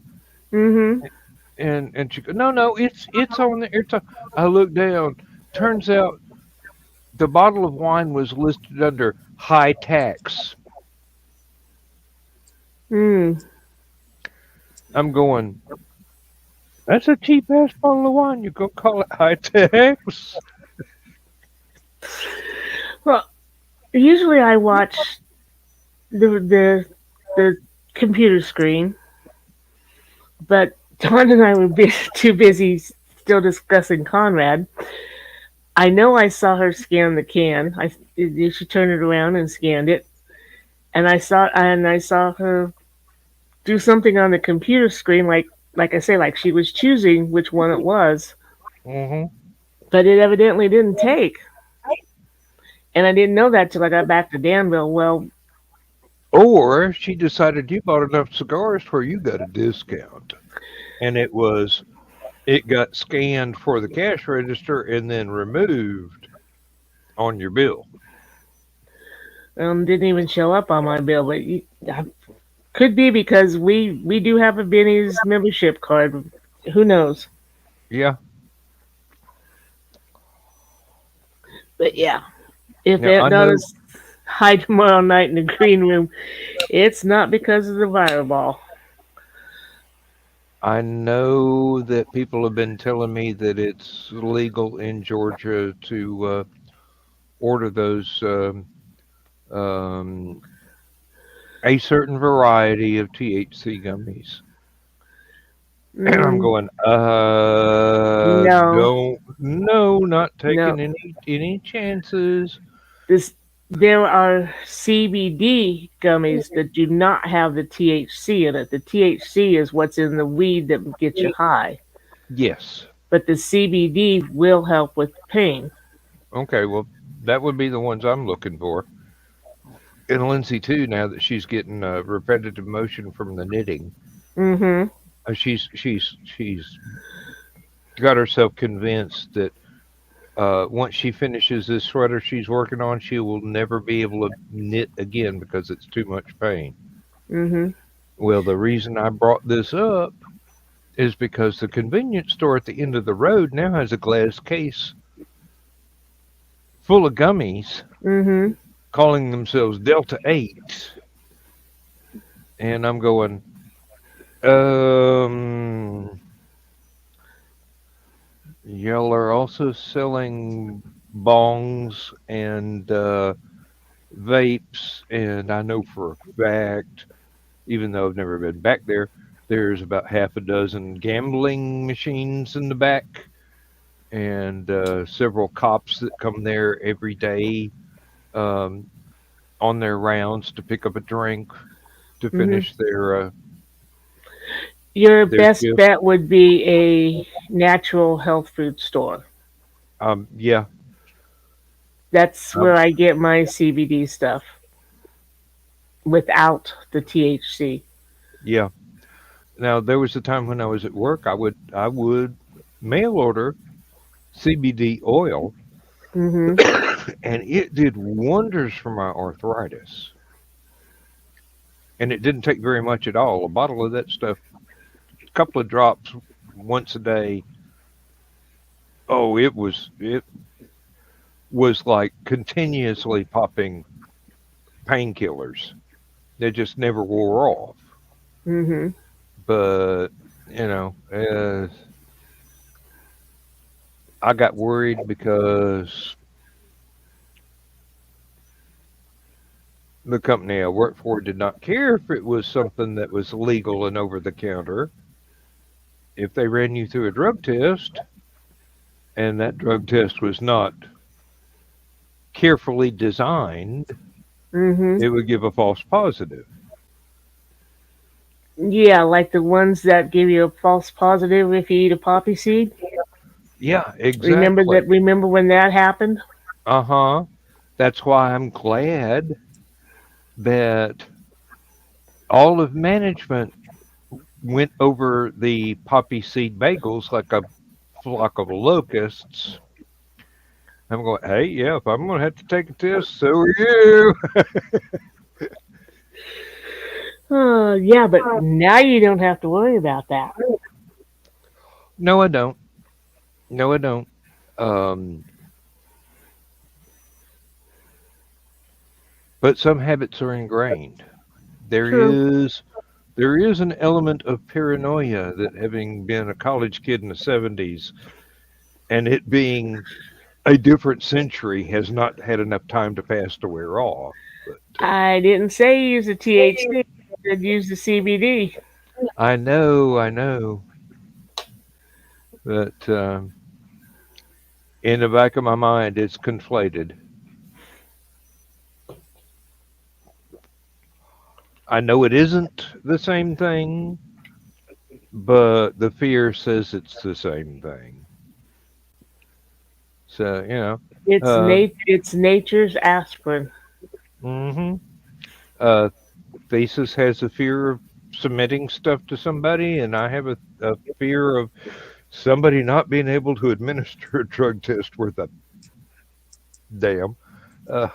Mm-hmm. And she goes, "No, no, it's on there. I look down. Turns out the bottle of wine was listed under high tax. Mm. I'm going, that's a cheap ass bottle of wine. You gonna call it high tax? Well, usually I watch the computer screen, but Don and I were too busy still discussing Conrad. I know I saw her scan the can. She turned it around and scanned it, and I saw her do something on the computer screen, like I say, like she was choosing which one it was, Hmm. but it evidently didn't take. And I didn't know that till I got back to Danville. Well, Or she decided you bought enough cigars where you got a discount, and it got scanned for the cash register and then removed on your bill. didn't even show up on my bill, but could be because we do have a Benny's membership card. Who knows? Yeah, But yeah, if yeah, Aunt I know. Donna's high tomorrow night in the green room, it's not because of the fireball. I know that people have been telling me that it's legal in Georgia to order those um, a certain variety of THC gummies. And I'm Mm, going, no, don't, no, not taking no. any chances. This There are CBD gummies that do not have the THC in it. The THC is what's in the weed that gets you high, Yes. but the CBD will help with pain. Okay, well, that would be the ones I'm looking for. And Lindsay too. Now that she's getting repetitive motion from the knitting, Mm-hmm. she's got herself convinced that once she finishes this sweater she's working on, she will never be able to knit again because it's too much pain. Mm-hmm. Well, the reason I brought this up is because the convenience store at the end of the road now has a glass case full of gummies Mm-hmm. calling themselves Delta 8. And I'm going, um, y'all are also selling bongs and vapes. And I know for a fact, even though I've never been back there, there's about half a dozen gambling machines in the back. and several cops that come there every day um, on their rounds to pick up a drink to Hmm. finish Your their best shift. bet would be a natural health food store. Yeah, That's where um, I get my CBD stuff without the THC. yeah. Now there was a time when I was at work, I would mail order CBD oil, Hmm. and it did wonders for my arthritis. And it didn't take very much at all. A bottle of that stuff, a couple of drops once a day. Oh, it was like continuously popping painkillers. They just never wore off. Hmm. But you know, I got worried because the company I worked for did not care if it was something that was legal and over the counter. If they ran you through a drug test and that drug test was not carefully designed, Hmm. it would give a false positive. Yeah, like the ones that give you a false positive if you eat a poppy seed. Yeah, Remember exactly. that? Remember when that happened? Uh huh. That's why I'm glad that all of management went over the poppy seed bagels like a flock of locusts. I'm going, hey, yeah, if I'm going to have to take a test, so are you. Yeah, but now you don't have to worry about that. No, I don't. No, I don't. Um, but some habits are ingrained. There True. is there is an element of paranoia that having been a college kid in the 70s and it being a different century has not had enough time to pass to wear off. But I didn't say use the THC. I said use the CBD. I know that in the back of my mind it's conflated. I know it isn't the same thing, but the fear says it's the same thing. So, uh, It's nature's aspirin. hmm uh, Thesis has a fear of submitting stuff to somebody, and I have a fear of somebody not being able to administer a drug test worth a damn. Uh,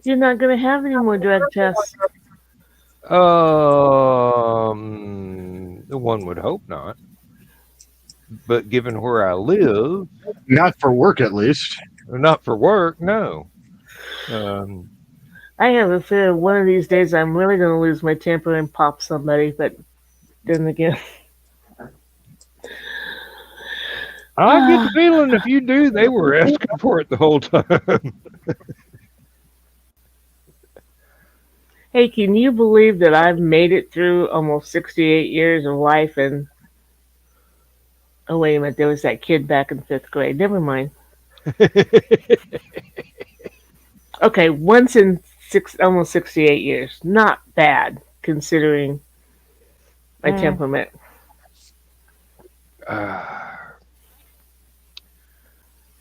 You're not going to have any more drug tests. one would hope not, but given where I live, Not for work, at least. not for work, no. Um, I have a fear one of these days I'm really going to lose my temper and pop somebody, but then again. I get the feeling if you do, they were asking for it the whole time. Hey, can you believe that I've made it through almost 68 years of life and oh wait a minute, there was that kid back in fifth grade. Never mind. Okay, once in almost 68 years. Not bad considering my Mm. temperament.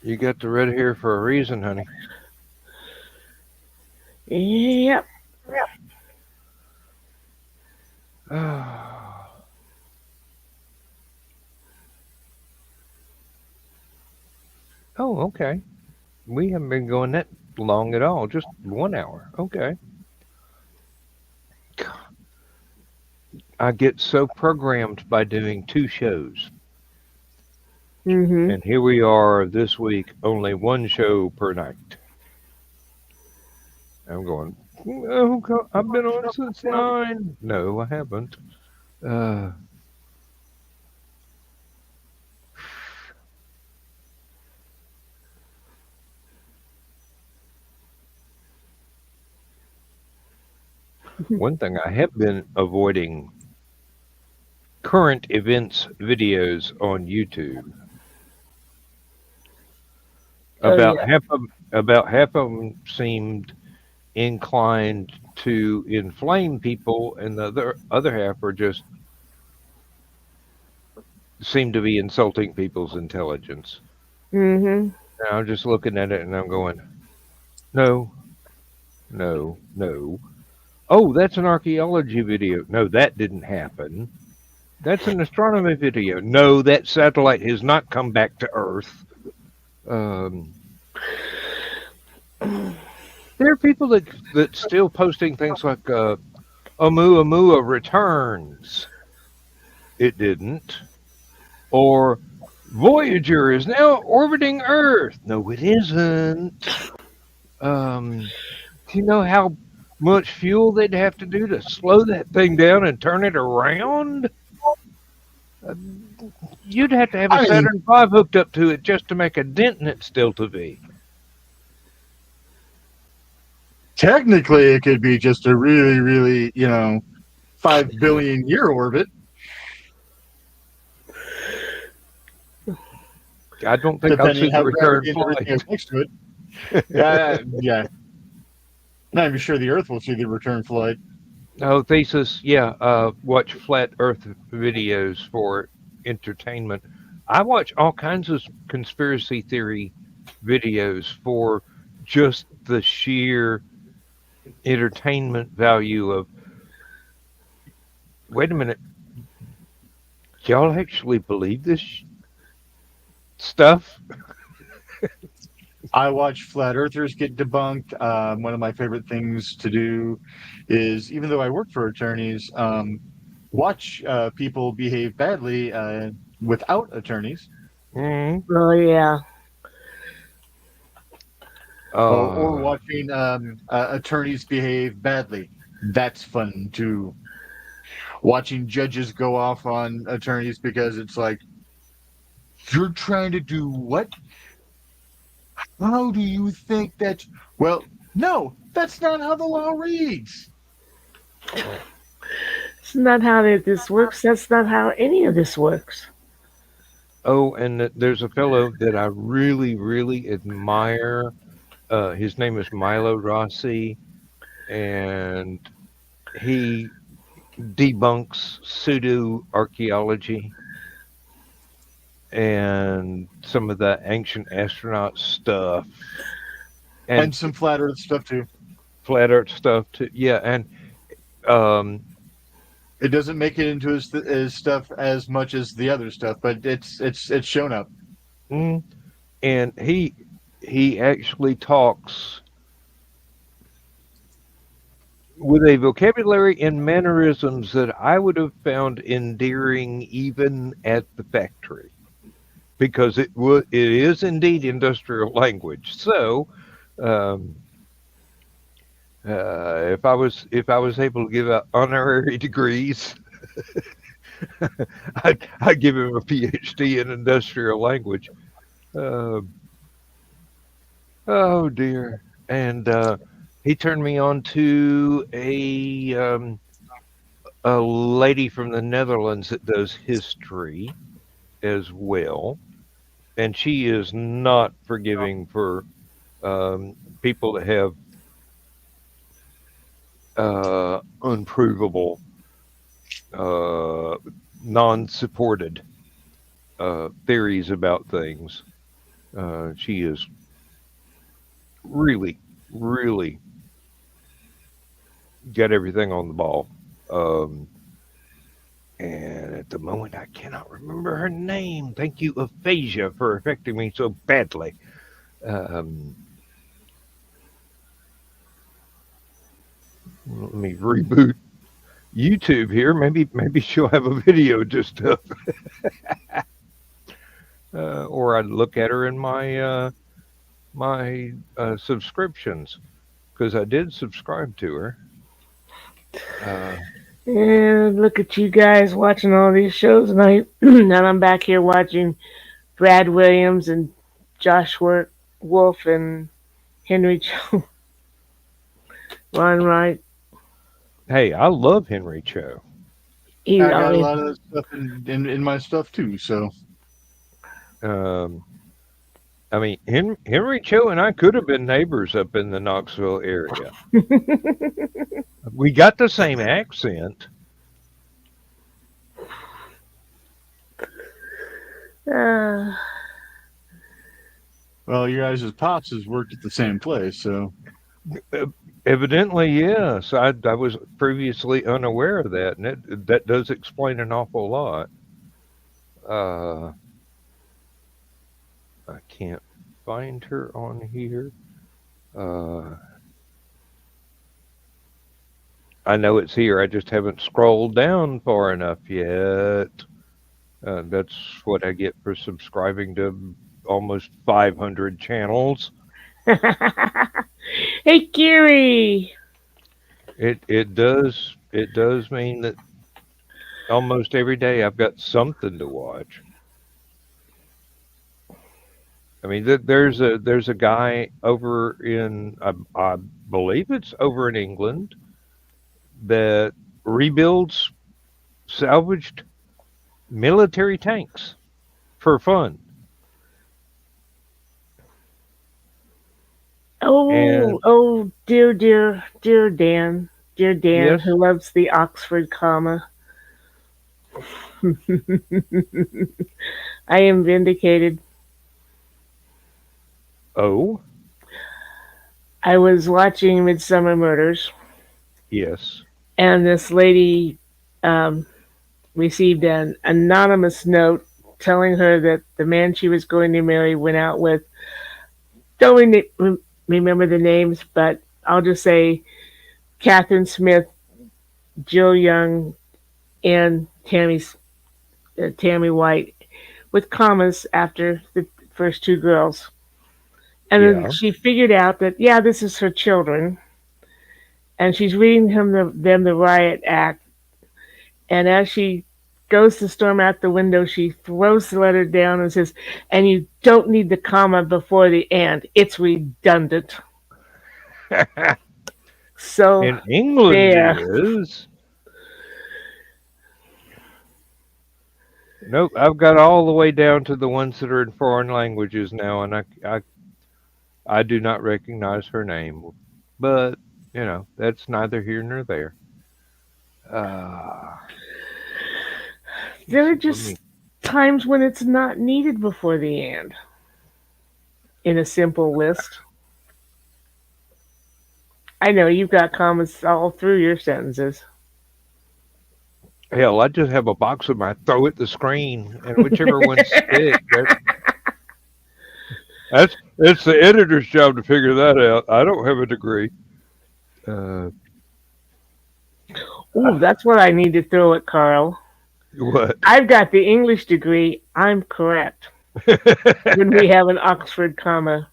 You got the red hair for a reason, honey. Yep. Oh, okay. We haven't been going that long at all. Just 1 hour. Okay. I get so programmed by doing two shows. Mhm. And here we are this week, only one show per night. I'm going, oh, I've been on since 9. No, I haven't. Uh, One thing I have been avoiding current events videos on YouTube. Oh About yeah. half of them seemed inclined to inflame people, and the other half are just seem to be insulting people's intelligence. Mhm. And I'm just looking at it and I'm going, no, no, no. Oh, that's an archaeology video. No, that didn't happen. That's an astronomy video. No, that satellite has not come back to Earth. Um, there are people that still posting things like Oumuamua returns. It didn't. Or Voyager is now orbiting Earth. No, it isn't. Do you know how much fuel they'd have to do to slow that thing down and turn it around? Uh, You'd have to have a I mean, Saturn V hooked up to it just to make a dent in its delta V. technically, it could be just a really, really, 5 billion year orbit, I don't think I'll depending see on the how return gravity and everything is flight. next to it. Yeah. Not even sure the Earth will see the return flight. Oh, thesis, yeah. Watch flat Earth videos for entertainment. I watch all kinds of conspiracy theory videos for just the sheer entertainment value of. Wait a minute, y'all actually believe this stuff? I watch flat earthers get debunked. One of my favorite things to do is, even though I work for attorneys, watch people behave badly without attorneys, Mm. Oh yeah. or Uh, watching attorneys behave badly. That's fun too. Watching judges go off on attorneys because it's like, you're trying to do what? How do you think that? Well, no, that's not how the law reads. It's not how this works. That's not how any of this works. oh, and there's a fellow that I really, really admire. His name is Milo Rossi, and he debunks pseudo archaeology and some of the ancient astronaut stuff and And some flat earth stuff too. flat earth stuff too. Yeah, and um, It doesn't make it into his stuff as much as the other stuff, but it's shown up. mm, and he actually talks with a vocabulary and mannerisms that I would have found endearing even at the factory, because it is indeed industrial language. So, um, if I was able to give out honorary degrees, I'd give him a PhD in industrial language. Uh, oh dear, and he turned me on to a lady from the Netherlands that does history as well, and she is not forgiving for people that have unprovable, uh, non-supported theories about things. She is really, really got everything on the ball. Um, and at the moment, I cannot remember her name. Thank you, Aphasia, for affecting me so badly. Um, Let me reboot YouTube here. Maybe she'll have a video just up. Or I'd look at her in my subscriptions, because I did subscribe to her. Uh, And look at you guys watching all these shows, and now I'm back here watching Brad Williams and Josh Wolf and Henry Ron Wright. hey, I love Henry Cho. He I got a always lot of that stuff in my stuff too. So Um, I mean, Henry Cho and I could have been neighbors up in the Knoxville area. We got the same accent. uh, Well, your guys' pops has worked at the same place, so Evidently, yes. I was previously unaware of that, and that does explain an awful lot. Uh, I can't find her on here. Uh, I know it's here. I just haven't scrolled down far enough yet. That's what I get for subscribing to almost 500 channels. hey, Kiri. It does mean that almost every day I've got something to watch. I mean, there's a guy over in I believe it's over in England that rebuilds salvaged military tanks for fun. Oh, And oh, dear Dan, yes, who loves the Oxford comma. I am vindicated. oh I was watching Midsummer Murders, yes, and this lady um, received an anonymous note telling her that the man she was going to marry went out with. Don't remember the names, but I'll just say Catherine Smith, Jill Young, and Tammy White, with commas after the first two girls. And then yeah. she figured out that, yeah, this is her children. And she's reading them the riot act. And as she goes to storm out the window, she throws the letter down and says, and you don't need the comma before the and. It's redundant. So, In England, it there. is. Nope, I've got all the way down to the ones that are in foreign languages now, and I do not recognize her name. But, that's neither here nor there. Uh, There are let me. just times when it's not needed before the and in a simple list. I know you've got commas all through your sentences. Hell, I just have a box of them. I throw at the screen, and whichever ones stick. It's the editor's job to figure that out. I don't have a degree. Uh, Ooh, that's what I need to throw at Carl. what? I've got the English degree. I'm correct. When we have an Oxford comma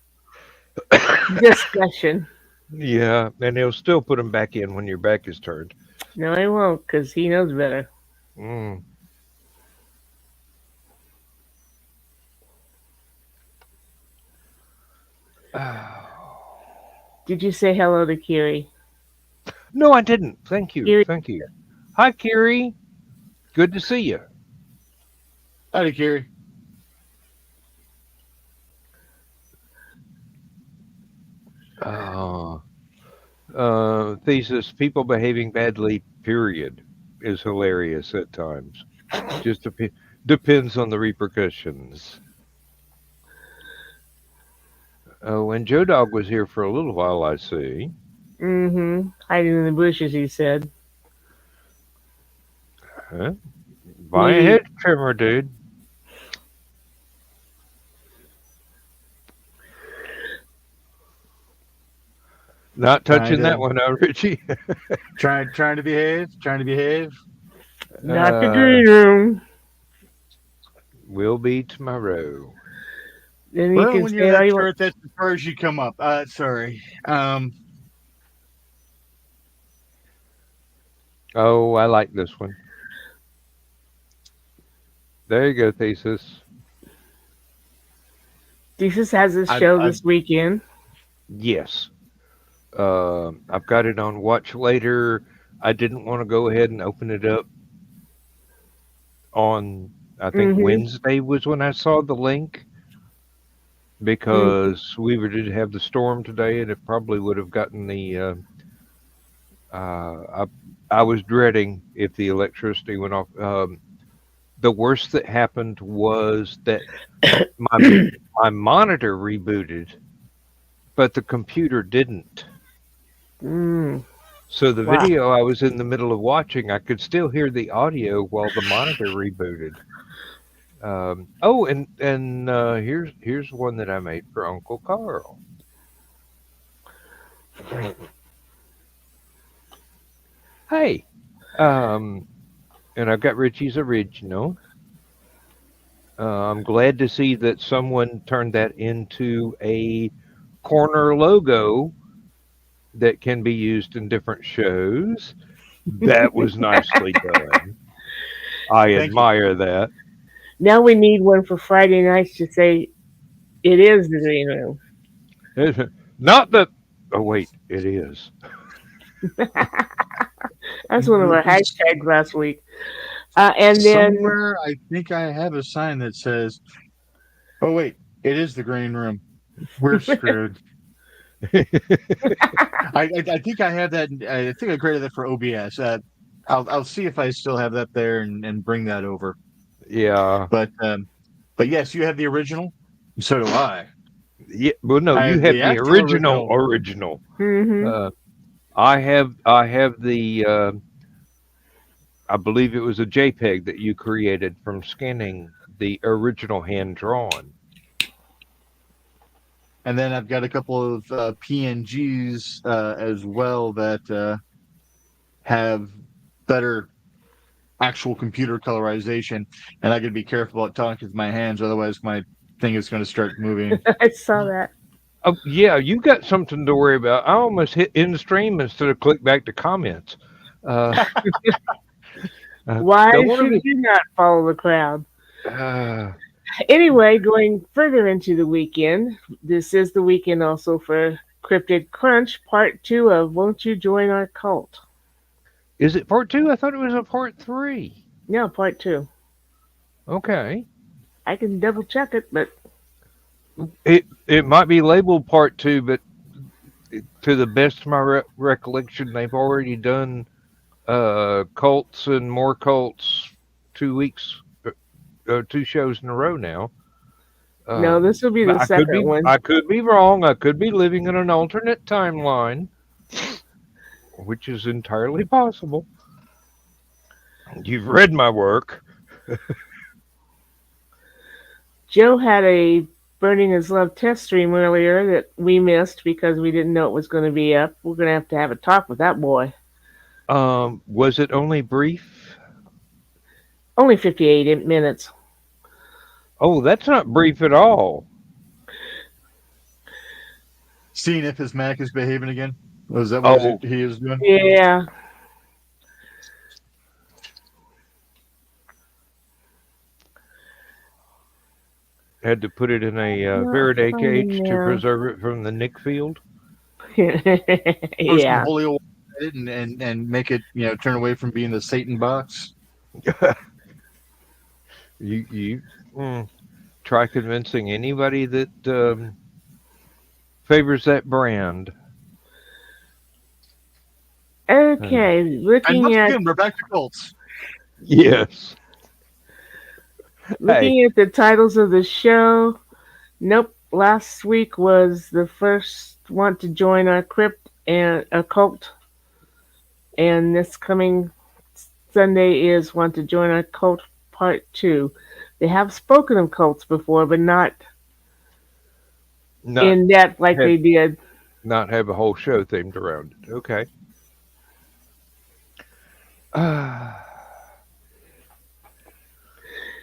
discussion. Yeah, and he'll still put them back in when your back is turned. No, I won't, because he knows better. Mm. Did you say hello to Kiri? No, I didn't. Thank you. Kiri, Thank you. Hi, Kiri. Good to see you. howdy, Kerry. Uh, thesis: people behaving badly. Period is hilarious at times. Just depends on the repercussions. Oh, and Joe Dog was here for a little while. I see. mm-hmm. Hiding in the bushes, he said. Huh? Buy a We, hedge trimmer, dude. Not Trying touching that to one out, Richie. trying to behave. Trying to behave. not the uh, green room. will be tomorrow. Then you Well, can when you're say all that you want. short, that's as far as you come up. Sorry. Oh, I like this one. There you go, thesis. Jesus has a I, show I, this weekend. Yes. I've got it on watch later. I didn't want to go ahead and open it up on, I think Mm-hmm. Wednesday was when I saw the link. because we did have the storm today, and it probably would have gotten the. I was dreading if the electricity went off. The worst that happened was that my monitor rebooted, but the computer didn't. Mm. So the Wow. video I was in the middle of watching, I could still hear the audio while the monitor rebooted. Oh, and here's one that I made for Uncle Carl. Hey, and I've got Richie's original. I'm glad to see that someone turned that into a corner logo that can be used in different shows. That was nicely done. I Thank you. admire that. Now we need one for Friday nights to say it is the green room. Not that. Oh wait, it is. That's one of our hashtags last week. And then Somewhere, I think I have a sign that says, "Oh wait, it is the green room. We're screwed." I think I have that. I think I created that for OBS. I'll see if I still have that there and bring that over. Yeah. But yes, you have the original. So do I. Yeah. Well, no, I you have have the the actual original. mhm. I have the. I believe it was a JPEG that you created from scanning the original hand drawn. And then I've got a couple of PNGs as well that have better actual computer colorization. And I got to be careful about talking with my hands, otherwise my thing is going to start moving. I saw that. Oh yeah, you got something to worry about. I almost hit end stream instead of click back to comments. Why don't wanna should be- you not follow the crowd? uh, Anyway, going further into the weekend, this is the weekend also for Cryptid Crunch, part 2 of Won't You Join Our Cult? is it part 2? I thought it was a part 3. No, part 2. Okay. I can double check it, but It might be labeled part 2, but to the best of my recollection, they've already done cults and more cults 2 weeks, 2 shows in a row now. no, this will be the second one. I could be wrong. I could be living in an alternate timeline, which is entirely possible. You've read my work. Joe had a Burning His Love test stream earlier that we missed because we didn't know it was going to be up. We're going to have a talk with that boy. Was it only brief? Only 58 minutes. Oh, that's not brief at all. Seeing if his Mac is behaving again. Was that what he is doing? Yeah. Had to put it in a Faraday cage to preserve it from the Nick field. Yeah. Holy oil and make it, turn away from being the Satan box. You try convincing anybody that favors that brand. Okay, looking once at again, we're back to cults. Yes. looking at the titles of the show. Nope. Last week was the first Want to Join Our Crypt and a Cult, and this coming Sunday is Want to Join Our Cult Part 2. They have spoken of cults before, but not in depth like they did. Not have a whole show themed around it. Okay.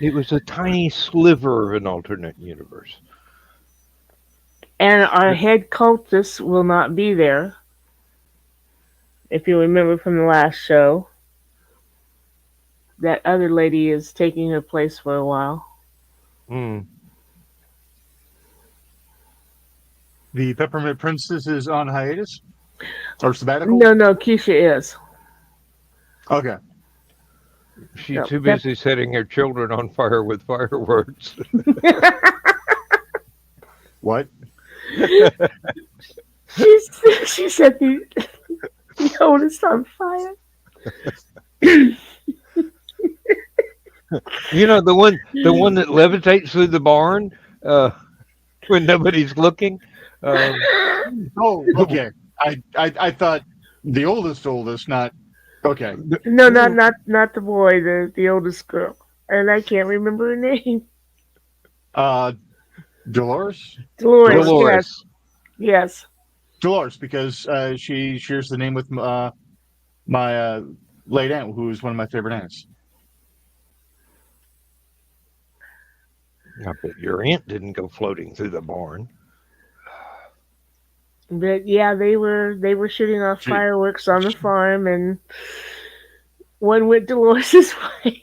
It was a tiny sliver of an alternate universe. And our head cultist will not be there. If you remember from the last show, that other lady is taking her place for a while. Hmm. The Peppermint Princess is on hiatus? Or sabbatical? No, Keisha is. Okay. She's too busy setting her children on fire with fireworks. What? She set the oldest on fire. You know, the one that levitates through the barn when nobody's looking. Um, Oh, okay. I thought the oldest, not okay. No, not the boy, the oldest girl, and I can't remember her name. Uh, Dolores. Dolores. Yes, Dolores. yes. Dolores, because she shares the name with my late aunt, who is one of my favorite aunts. I bet your aunt didn't go floating through the barn. But yeah, they were shooting off She, fireworks on the farm, and one went Dolores's way.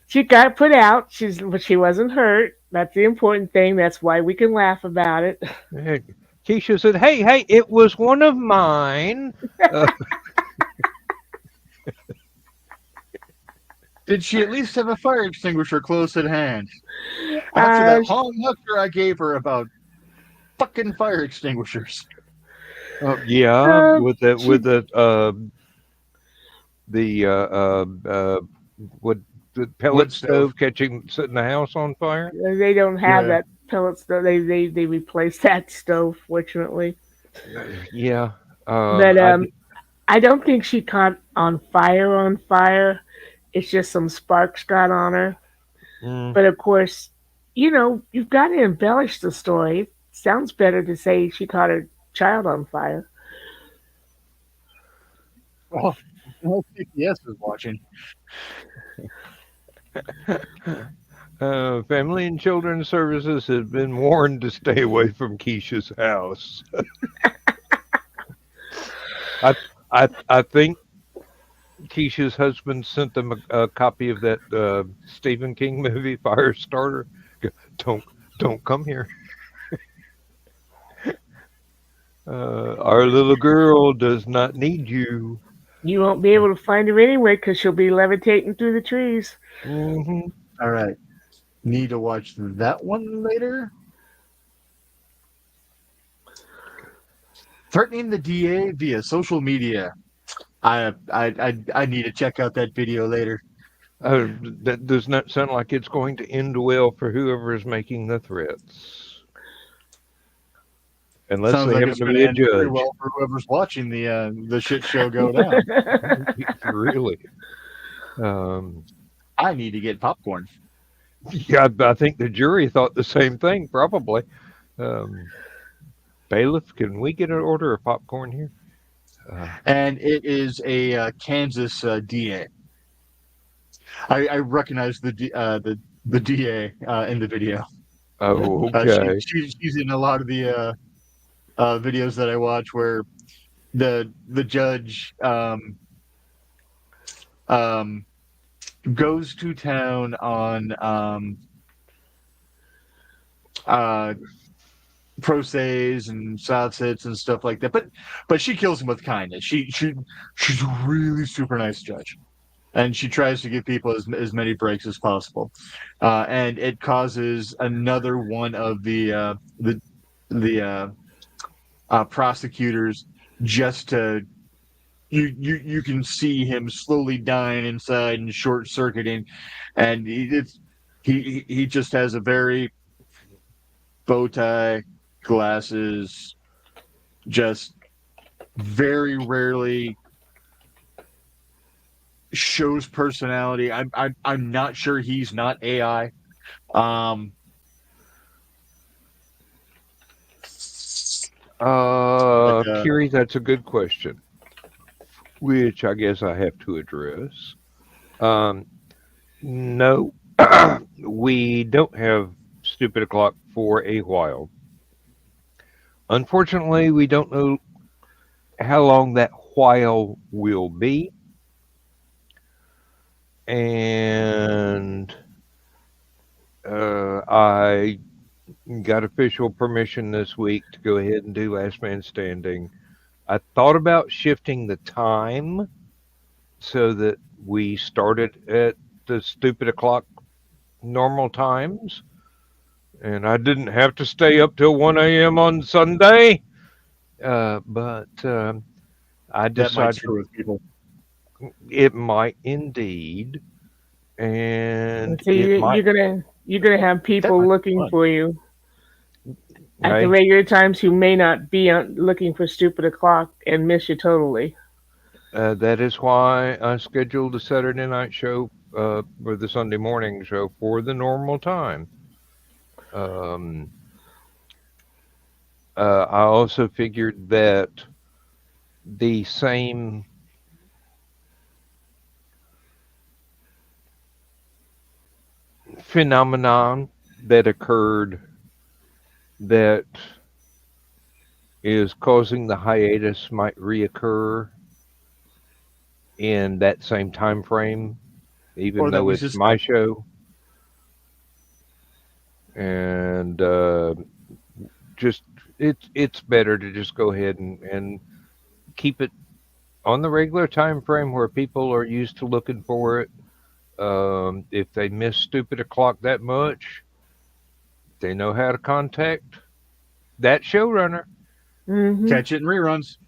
She got put out. But she wasn't hurt. That's the important thing. That's why we can laugh about it. Keisha said, "Hey, it was one of mine." Uh, did she at least have a fire extinguisher close at hand? After Uh, that long lecture I gave her about fucking fire extinguishers. yeah, with she, the what the pellet Wood stove. stove setting the house on fire. they don't have Yeah. that pellet stove. They replaced that stove, fortunately. Yeah. But I I don't think she caught on fire. On fire, it's just some sparks got on her. mm, But of course, you've got to embellish the story. It sounds better to say she caught her child on fire. Well, CPS is watching. Family and Children's Services has been warned to stay away from Keisha's house. I think Keisha's husband sent them a copy of that Stephen King movie, Firestarter. Don't don't come here. Our little girl does not need you. You won't be able to find her anyway because she'll be levitating through the trees. Hmm. All right. Need to watch that one later. Threatening the DA via social media. I need to check out that video later. That does not sound like it's going to end well for whoever is making the threats. Unless Sounds they like happen it's to going be to a end very judge. well for whoever's watching the shit show go down. Really. Um, I need to get popcorn. yeah, I think the jury thought the same thing, probably. Um, Bailiff, can we get an order of popcorn here? And it is a Kansas DA. I recognize the DA in the video. Oh, okay. She's in a lot of the videos that I watch where the judge um, goes to town on pro ses and south sits and stuff like that. But she kills him with kindness. She's a really super nice judge, and she tries to give people as many breaks as possible. And it causes another one of the prosecutors just to you can see him slowly dying inside and short circuiting, and he just has a very bow tie, glasses, just very rarely shows personality. I'm not sure he's not AI. But, Kiri, that's a good question, which I guess I have to address. No, we don't have Stupid O'Clock for a while. Unfortunately, we don't know how long that while will be. And I got official permission this week to go ahead and do Last Man Standing. I thought about shifting the time so that we started at the Stupid O'Clock normal times, and I didn't have to stay up till 1 a.m. on Sunday. But I That might decided screw with people. it might indeed, and So it might. you're gonna have That people might be looking fun. for you at the Hey, regular times who may not be looking for stupid o'clock and miss you totally. that is why I scheduled the Saturday night show or the Sunday morning show for the normal time. Um, I also figured that the same phenomenon that occurred that is causing the hiatus might reoccur in that same time frame, even Or that though was it's just my show. And just it's better to just go ahead and keep it on the regular time frame where people are used to looking for it. If they miss stupid o'clock that much, they know how to contact that showrunner. Hmm. catch it in reruns.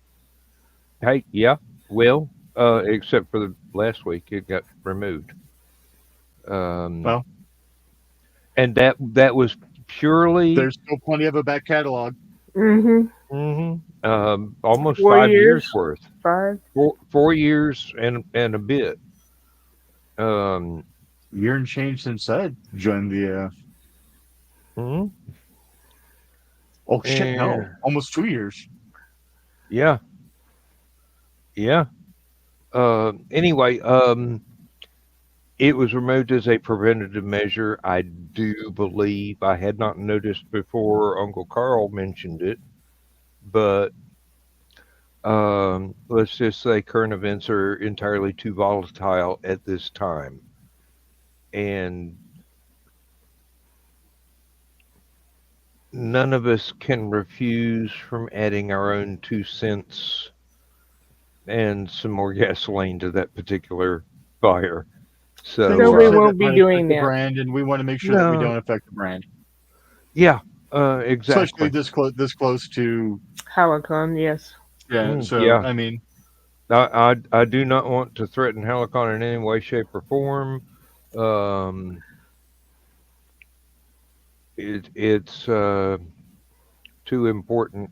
Hey, yeah, will except for the last week, it got removed. Um, Well, and that was purely there's still plenty of a back catalog. Hmm. almost 5 years 4 years, worth, 5. 4 years and a bit. Um, Year and change since I joined the. mhm, Oh shit! No, and almost 2 years. yeah, yeah. Anyway, it was removed as a preventative measure. I do believe I had not noticed before Uncle Carl mentioned it, but let's just say current events are entirely too volatile at this time. And none of us can refuse from adding our own 2 cents and some more gasoline to that particular fire. Things So So, or we shit that won't be might affect doing the that. brand, and we want to make sure that we no, don't affect the brand, yeah, especially exactly. this close to. Hallowcon, yes. Yeah. So Yeah, I mean, I do not want to threaten Helicon in any way, shape, or form. Um, it's too important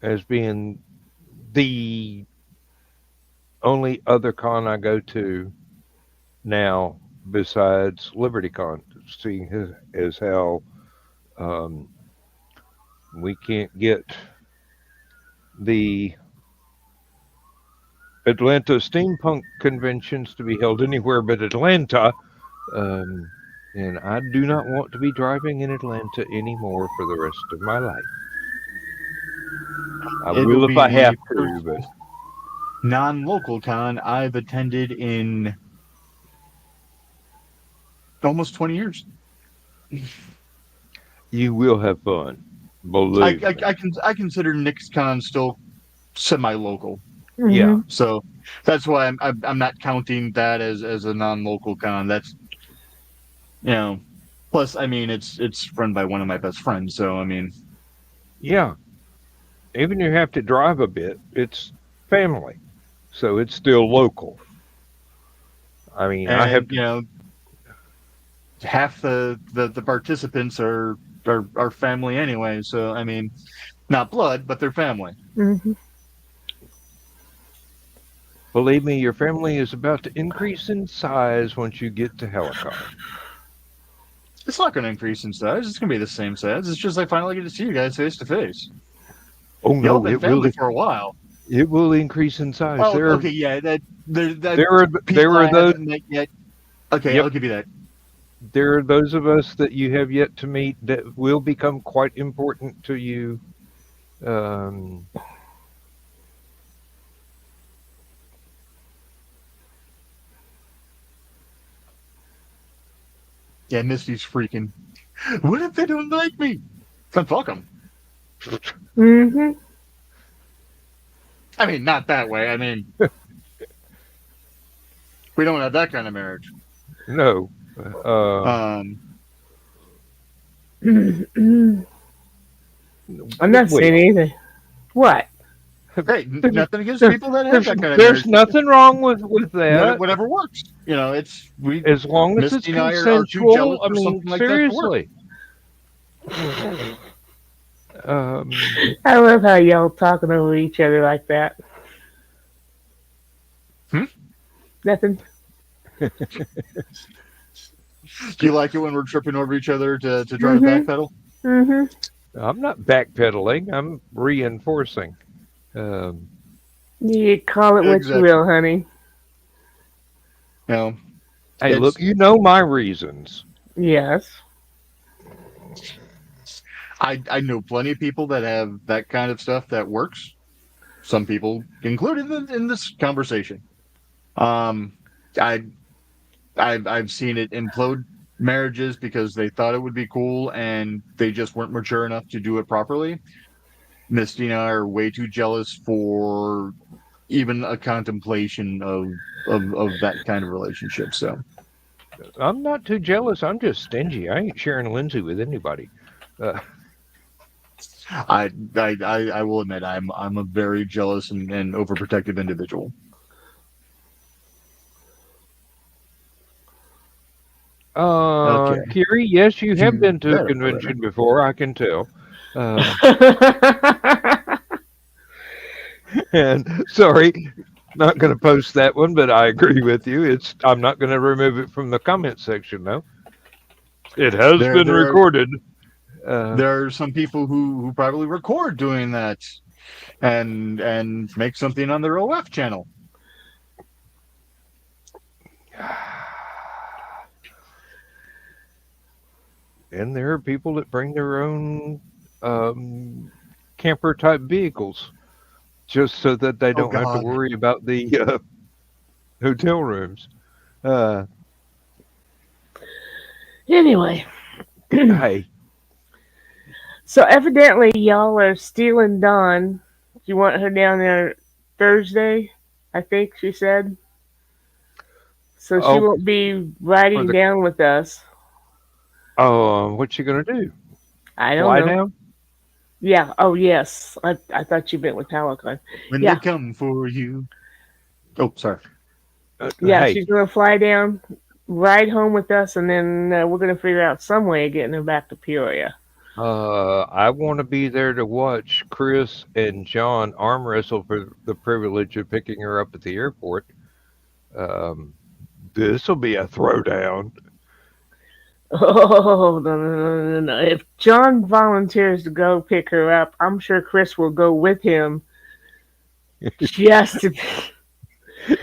as being the only other con I go to now besides LibertyCon, seeing as how um, we can't get the Atlanta steampunk conventions to be held anywhere but Atlanta. Um, and I do not want to be driving in Atlanta anymore for the rest of my life. I it will will if be I have the to, first but non-local con I've attended in almost 20 years. you will have fun. I, Believe I, me. I consider NixCon still semi-local, Yeah, Hmm. so that's why I'm not counting that as a non-local con. That's you know, plus I mean it's run by one of my best friends, so I mean, yeah. Even if you have to drive a bit, it's family. So it's still local. I mean, I have and to, half the participants are family anyway, so I mean, not blood, but they're family. Hmm. believe me, your family is about to increase in size once you get to Helicon. It's not going to increase in size. It's going to be the same size. It's just I finally get to see you guys face to face. Oh Y'all no, been family for a while. it will increase in size. Oh, okay, yeah. That There people are I those. haven't met yet. Okay, Yep, I'll give you that. there are those of us that you have yet to meet that will become quite important to you. Um, Yeah, Misty's freaking. What if they don't like me? Then fuck them. Hmm. I mean, not that way. I mean, we don't have that kind of marriage. no, Um, I'm not Wait, saying anything. What? Hey, nothing against there- people that have that kind of there's marriage. nothing wrong with that Whatever works. It's as long as it's Misty and I are too jealous consensual. I for mean, something like that to work. seriously. Um, I love how y'all talking over each other like that. Nothing. Do you like it when we're tripping over each other to try to backpedal? I'm not backpedaling. I'm reinforcing. Um, You call it what Exactly. you will, honey. hey, It's- look, you know my reasons. Yes. I know plenty of people that have that kind of stuff that works. Some people included in this conversation. I've seen it implode marriages because they thought it would be cool and they just weren't mature enough to do it properly. Misty and I are way too jealous for even a contemplation of that kind of relationship. So I'm not too jealous. I'm just stingy. I ain't sharing Lindsay with anybody. I will admit I'm a very jealous and overprotective individual. Okay. Kiri, yes, you have been to a Better. convention before. I can tell. And sorry, not going to post that one, but I agree with you. I'm not going to remove it from the comment section, though. It has been recorded. There are some people who probably record doing that and make something on their OF channel. And there are people that bring their own camper type vehicles just so that they don't have to God. worry about the hotel rooms. Anyway, Hey, so evidently y'all are stealing Dawn. You want her down there Thursday, I think she said. So she Oh, won't be riding the- down with us. oh, what you gonna do? I don't Fly know. down? Yeah. Oh, yes. I thought you meant with Hallowcon. When Yeah. they come for you. Oh, sorry. Yeah, Hey, she's gonna fly down, ride home with us, and then we're gonna figure out some way of getting her back to Peoria. I want to be there to watch Chris and John arm wrestle for the privilege of picking her up at the airport. This will be a throwdown. Oh no! If John volunteers to go pick her up, I'm sure Chris will go with him. Just to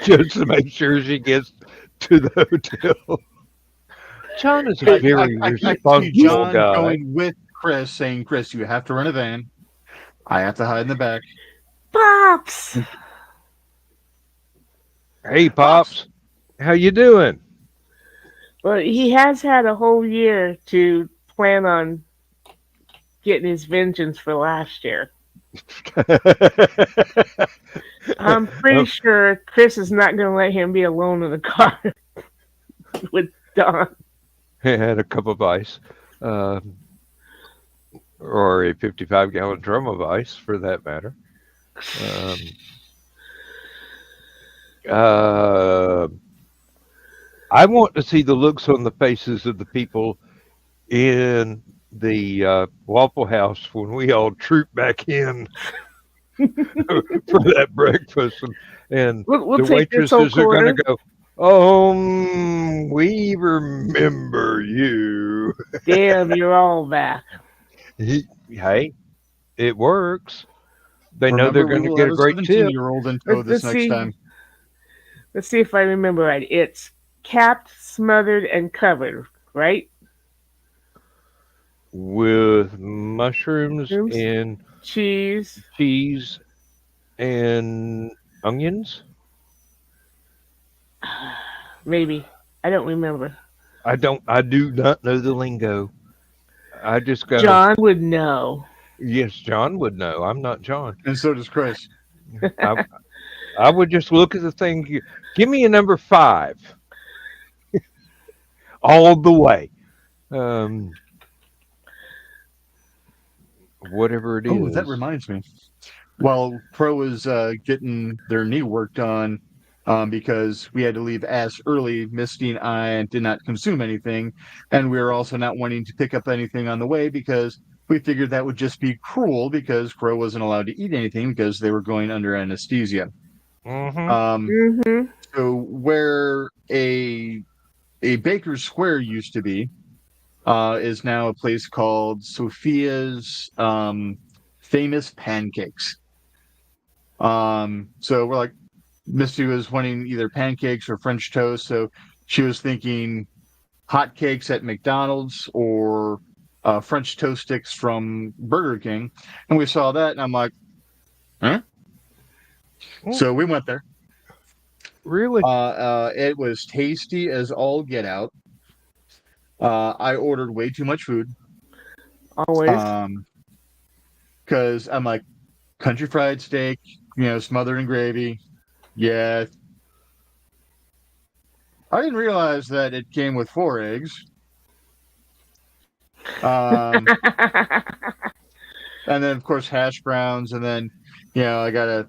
Just to make sure she gets to the hotel. John is a very I see responsible John guy. going with Chris, saying, "Chris, you have to run a van. I have to hide in the back." Pops. Hey, Pops, how you doing? Well, he has had a whole year to plan on getting his vengeance for last year. I'm pretty sure Chris is not going to let him be alone in the car with Don. Had a cup of ice, or a 55-gallon drum of ice, for that matter. I want to see the looks on the faces of the people in the Waffle House when we all troop back in for that breakfast, and We'll the take this whole waitresses are going quarter. to go, "Oh, we remember you." Damn, you're all back. Hey, it works. They know they're going to get a great tip. 17-year-old in tow this next time. Let's see if I remember right. It's capped, smothered, and covered, right? With mushrooms and cheese and onions. Maybe. I don't remember. I do not know the lingo. I just got. John would know. Yes, John would know. I'm not John. And so does Chris. I would just look at the thing. Give me a number 5. All the way. whatever it is. Oh, that reminds me. While Pro was getting their knee work done, because we had to leave as early, Misty and I did not consume anything, and we were also not wanting to pick up anything on the way because we figured that would just be cruel because Crow wasn't allowed to eat anything because they were going under anesthesia. Mm-hmm. So where a Baker's Square used to be is now a place called Sophia's Famous Pancakes. So we're like, Misty was wanting either pancakes or French toast, so she was thinking hot cakes at McDonald's or French toast sticks from Burger King, and we saw that, and I'm like, huh? So we went there. Really? It was tasty as all get out. I ordered way too much food. Always. Because I'm like, country fried steak, smothered in gravy. Yeah. I didn't realize that it came with 4 eggs. And then, of course, hash browns. And then, I got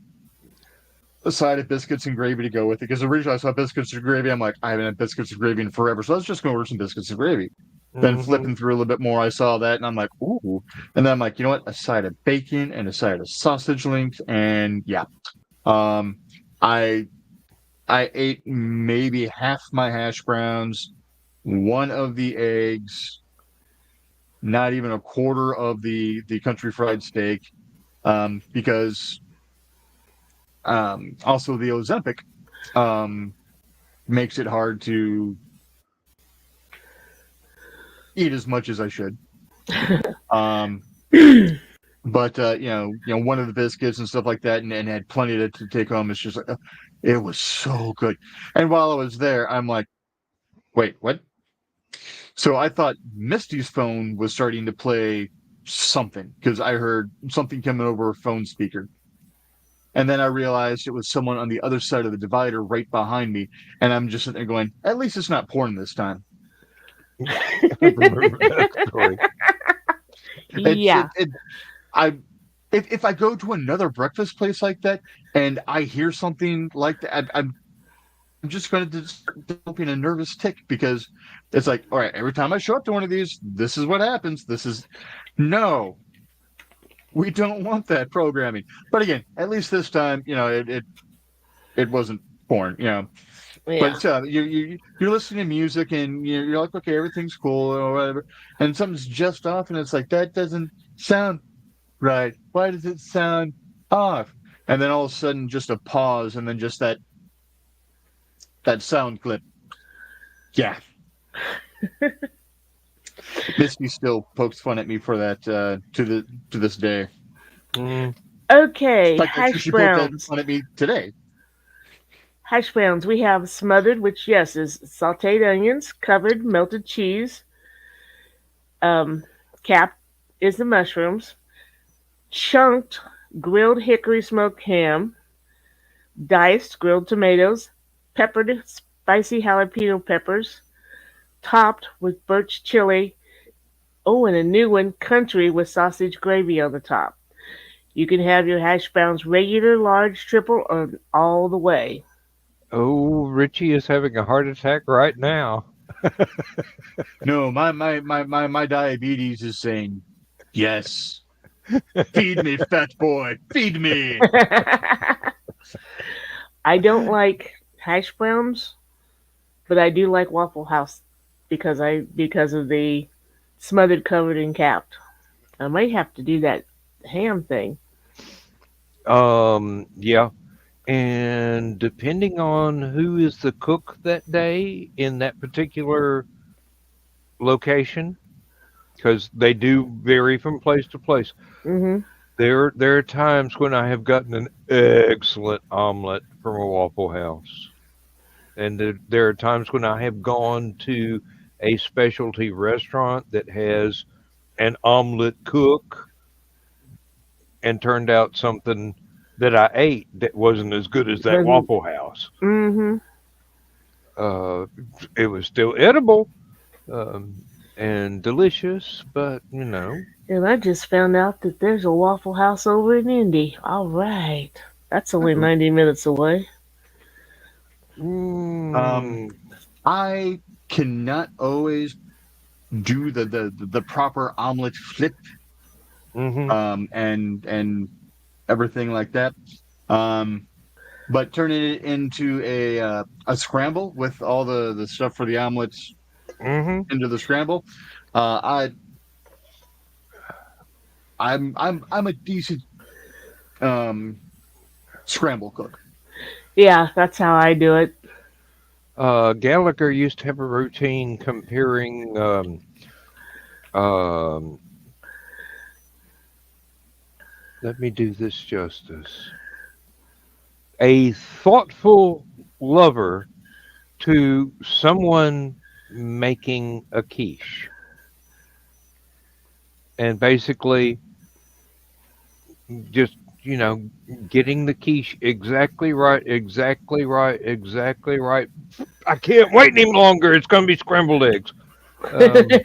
a side of biscuits and gravy to go with it. Because originally I saw biscuits and gravy. I'm like, I haven't had biscuits and gravy in forever. So let's just go order some biscuits and gravy. Then flipping through a little bit more, I saw that. And I'm like, ooh. And then I'm like, you know what? A side of bacon and a side of sausage links. And yeah. I ate maybe half my hash browns, 1 of the eggs, not even a quarter of the country fried steak, because also the Ozempic makes it hard to eat as much as I should. But one of the biscuits and stuff like that, and had plenty to take home. It's just like, it was so good. And while I was there, I'm like, wait, what? So I thought Misty's phone was starting to play something because I heard something coming over her phone speaker. And then I realized it was someone on the other side of the divider right behind me. And I'm just sitting there going, at least it's not porn this time. I remember that story. Yeah. If I go to another breakfast place like that and I hear something like that, I'm just going to developing a nervous tick because it's like, all right, every time I show up to one of these, this is what happens. No, we don't want that programming. But again, at least this time, it wasn't porn, Yeah. But you're listening to music and you're like, okay, everything's cool or whatever, and something's just off, and it's like that doesn't sound right. Why does it sound off? And then all of a sudden, just a pause, and then just that sound clip. Yeah. Misty still pokes fun at me for that to this day. Okay, Like hash she poked that browns. fun at me today. Hash browns. We have smothered, which yes is sautéed onions, covered melted cheese. Capped is the mushrooms. Chunked grilled hickory smoked ham. Diced grilled tomatoes. Peppered spicy jalapeno peppers. Topped with birch chili. Oh, and a new one, country with sausage gravy on the top. You can have your hash browns regular, large, triple, or all the way. Oh, Richie is having a heart attack right now. No, my diabetes is saying yes. Feed me, fat boy. Feed me. I don't like hash browns, but I do like Waffle House because of the smothered, covered, and capped. I might have to do that ham thing. Yeah. And depending on who is the cook that day in that particular location, because they do vary from place to place. Hmm. There are times when I have gotten an excellent omelet from a Waffle House, and there are times when I have gone to a specialty restaurant that has an omelet cook and turned out something that I ate that wasn't as good as that Waffle House. Hmm. It was still edible, and delicious, but And I just found out that there's a Waffle House over in Indy. All right. That's only 90 minutes away. mm, I cannot always do the proper omelet flip, hmm and everything like that. But turning it into a scramble with all the stuff for the omelets hmm into the scramble, I I'm a decent scramble cook. Yeah, that's how I do it. Gallagher used to have a routine comparing um, let me do this justice. A thoughtful lover to someone making a quiche. And basically just, getting the quiche exactly right, exactly right, exactly right. I can't wait any longer. It's going to be scrambled eggs. Um,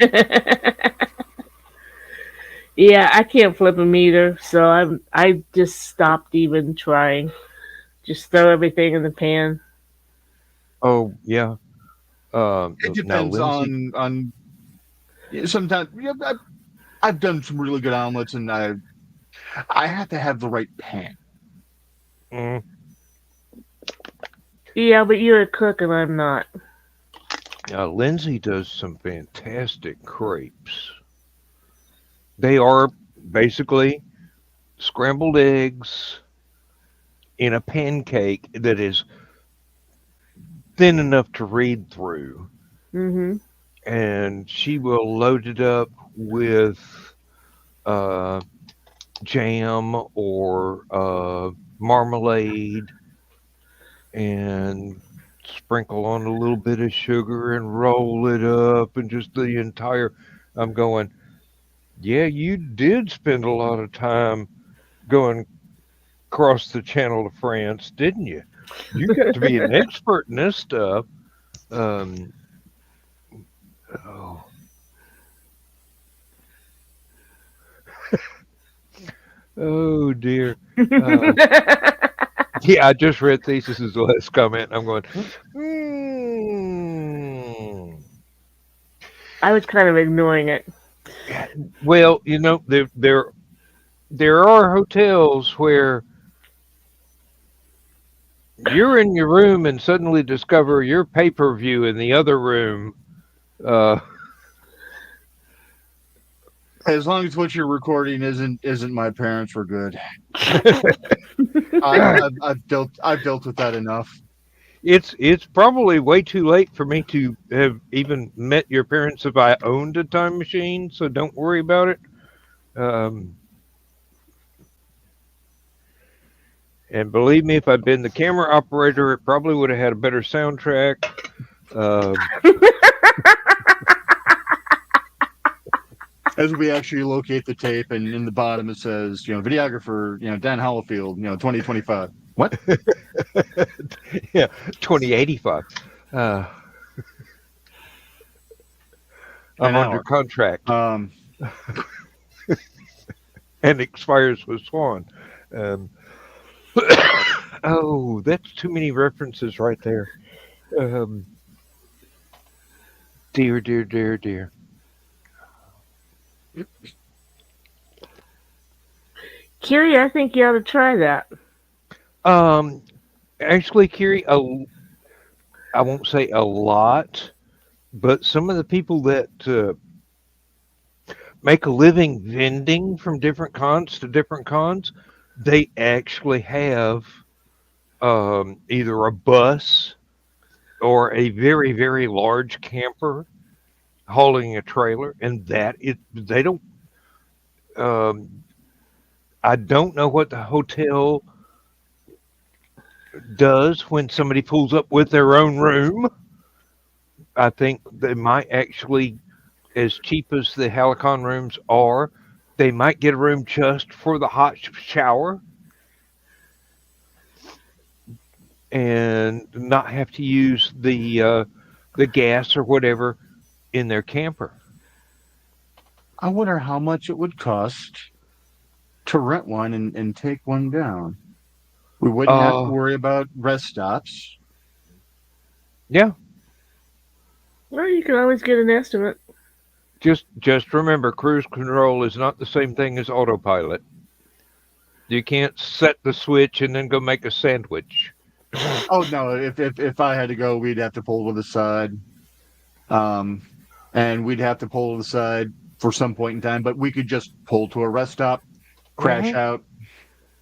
Yeah, I can't flip them either, so I just stopped even trying. Just throw everything in the pan. oh, yeah. It Now, depends Lindsay, on sometimes. Yeah, I've done some really good omelets, and I have to have the right pan. mm, Yeah, but you're a cook and I'm not. Lindsay does some fantastic crepes. They are basically scrambled eggs in a pancake that is thin enough to read through, Mhm. and she will load it up with uh, jam or marmalade and sprinkle on a little bit of sugar and roll it up and just the entire. I'm going, yeah, you did spend a lot of time going across the Channel to France, didn't you? You got to be an expert in this stuff. Um, oh, oh dear. Uh, yeah, I just read Thesis' last comment. I'm going, hmm. I was kind of ignoring it. Well, there are hotels where you're in your room and suddenly discover your pay-per-view in the other room. Uh, As long as what you're recording isn't my parents, we're good. I've dealt with that enough. it's probably way too late for me to have even met your parents if I owned a time machine, so don't worry about it. Um, and believe me, if I'd been the camera operator, it probably would have had a better soundtrack. Um, As we actually locate the tape, and in the bottom it says, videographer, Dan Hollifield, 2025. What? yeah, 2085. Uh, An I'm under hour. contract and expires with Swan. Um, oh, that's too many references right there. Um, dear, dear, dear, dear. Kiri, I think you ought to try that. Um, actually, Kiri, I won't say a lot, but some of the people that make a living vending from different cons to different cons, they actually have either a bus or a very, very large camper hauling a trailer, and they don't. Um, I don't know what the hotel does when somebody pulls up with their own room. I think they might actually, as cheap as the Hallowcon rooms are, they might get a room just for the hot shower and not have to use the gas or whatever in their camper. I wonder how much it would cost to rent one and take one down. We wouldn't have to worry about rest stops. Yeah. Well, you can always get an estimate. Just remember, cruise control is not the same thing as autopilot. You can't set the switch and then go make a sandwich. Oh no! If I had to go, we'd have to pull to the side, and we'd have to pull to the side for some point in time. But we could just pull to a rest stop, crash out.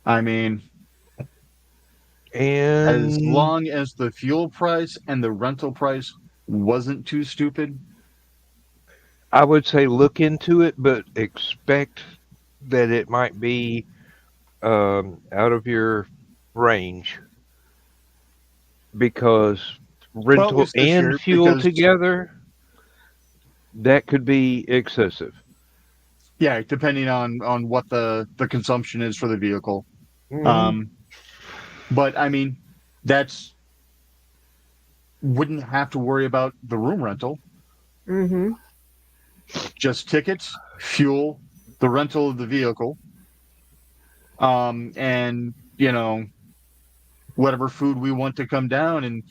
I mean, and as long as the fuel price and the rental price wasn't too stupid. I would say look into it, but expect that it might be out of your range, because rental and fuel together, that could be excessive. Yeah, depending on what the consumption is for the vehicle. But I mean, wouldn't have to worry about the room rental. Just tickets, fuel, the rental of the vehicle, and whatever food we want to come down, and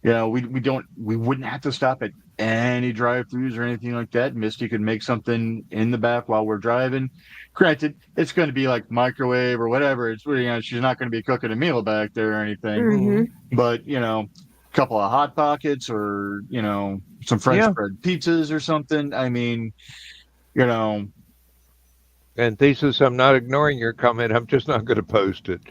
we wouldn't have to stop at any drive-throughs or anything like that. Misty could make something in the back while we're driving. Granted, it's going to be like microwave or whatever. It's she's not going to be cooking a meal back there or anything. But a couple of Hot Pockets or some French bread pizzas or something. I mean, And Thesis, I'm not ignoring your comment. I'm just not going to post it.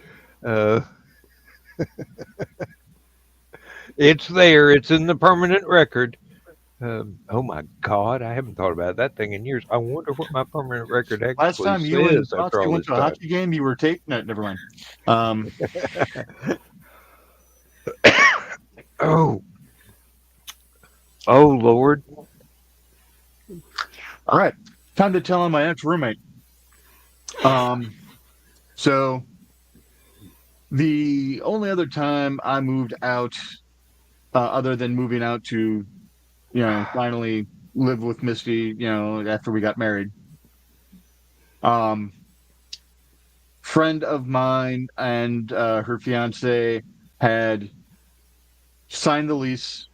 It's there. It's in the permanent record. Oh my God, I haven't thought about that thing in years. I wonder what my permanent record actually last time says. you and Foxy went to a hockey game, you were taped. No, never mind. Oh Lord. All right, time to tell on my ex-roommate. So the only other time I moved out, other than moving out to, finally live with Misty, after we got married. Friend of mine and her fiance had signed the lease.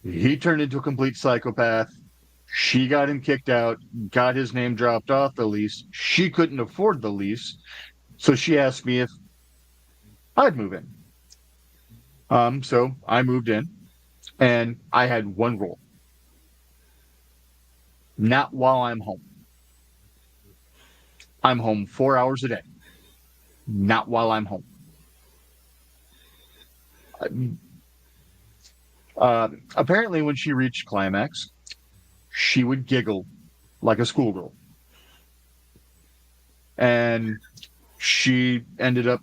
He turned into a complete psychopath. She got him kicked out, got his name dropped off the lease. She couldn't afford the lease, so she asked me if I'd move in. So I moved in, and I had one rule. Not while I'm home. I'm home 4 hours a day. Not while I'm home. Apparently, when she reached climax, she would giggle like a schoolgirl. And she ended up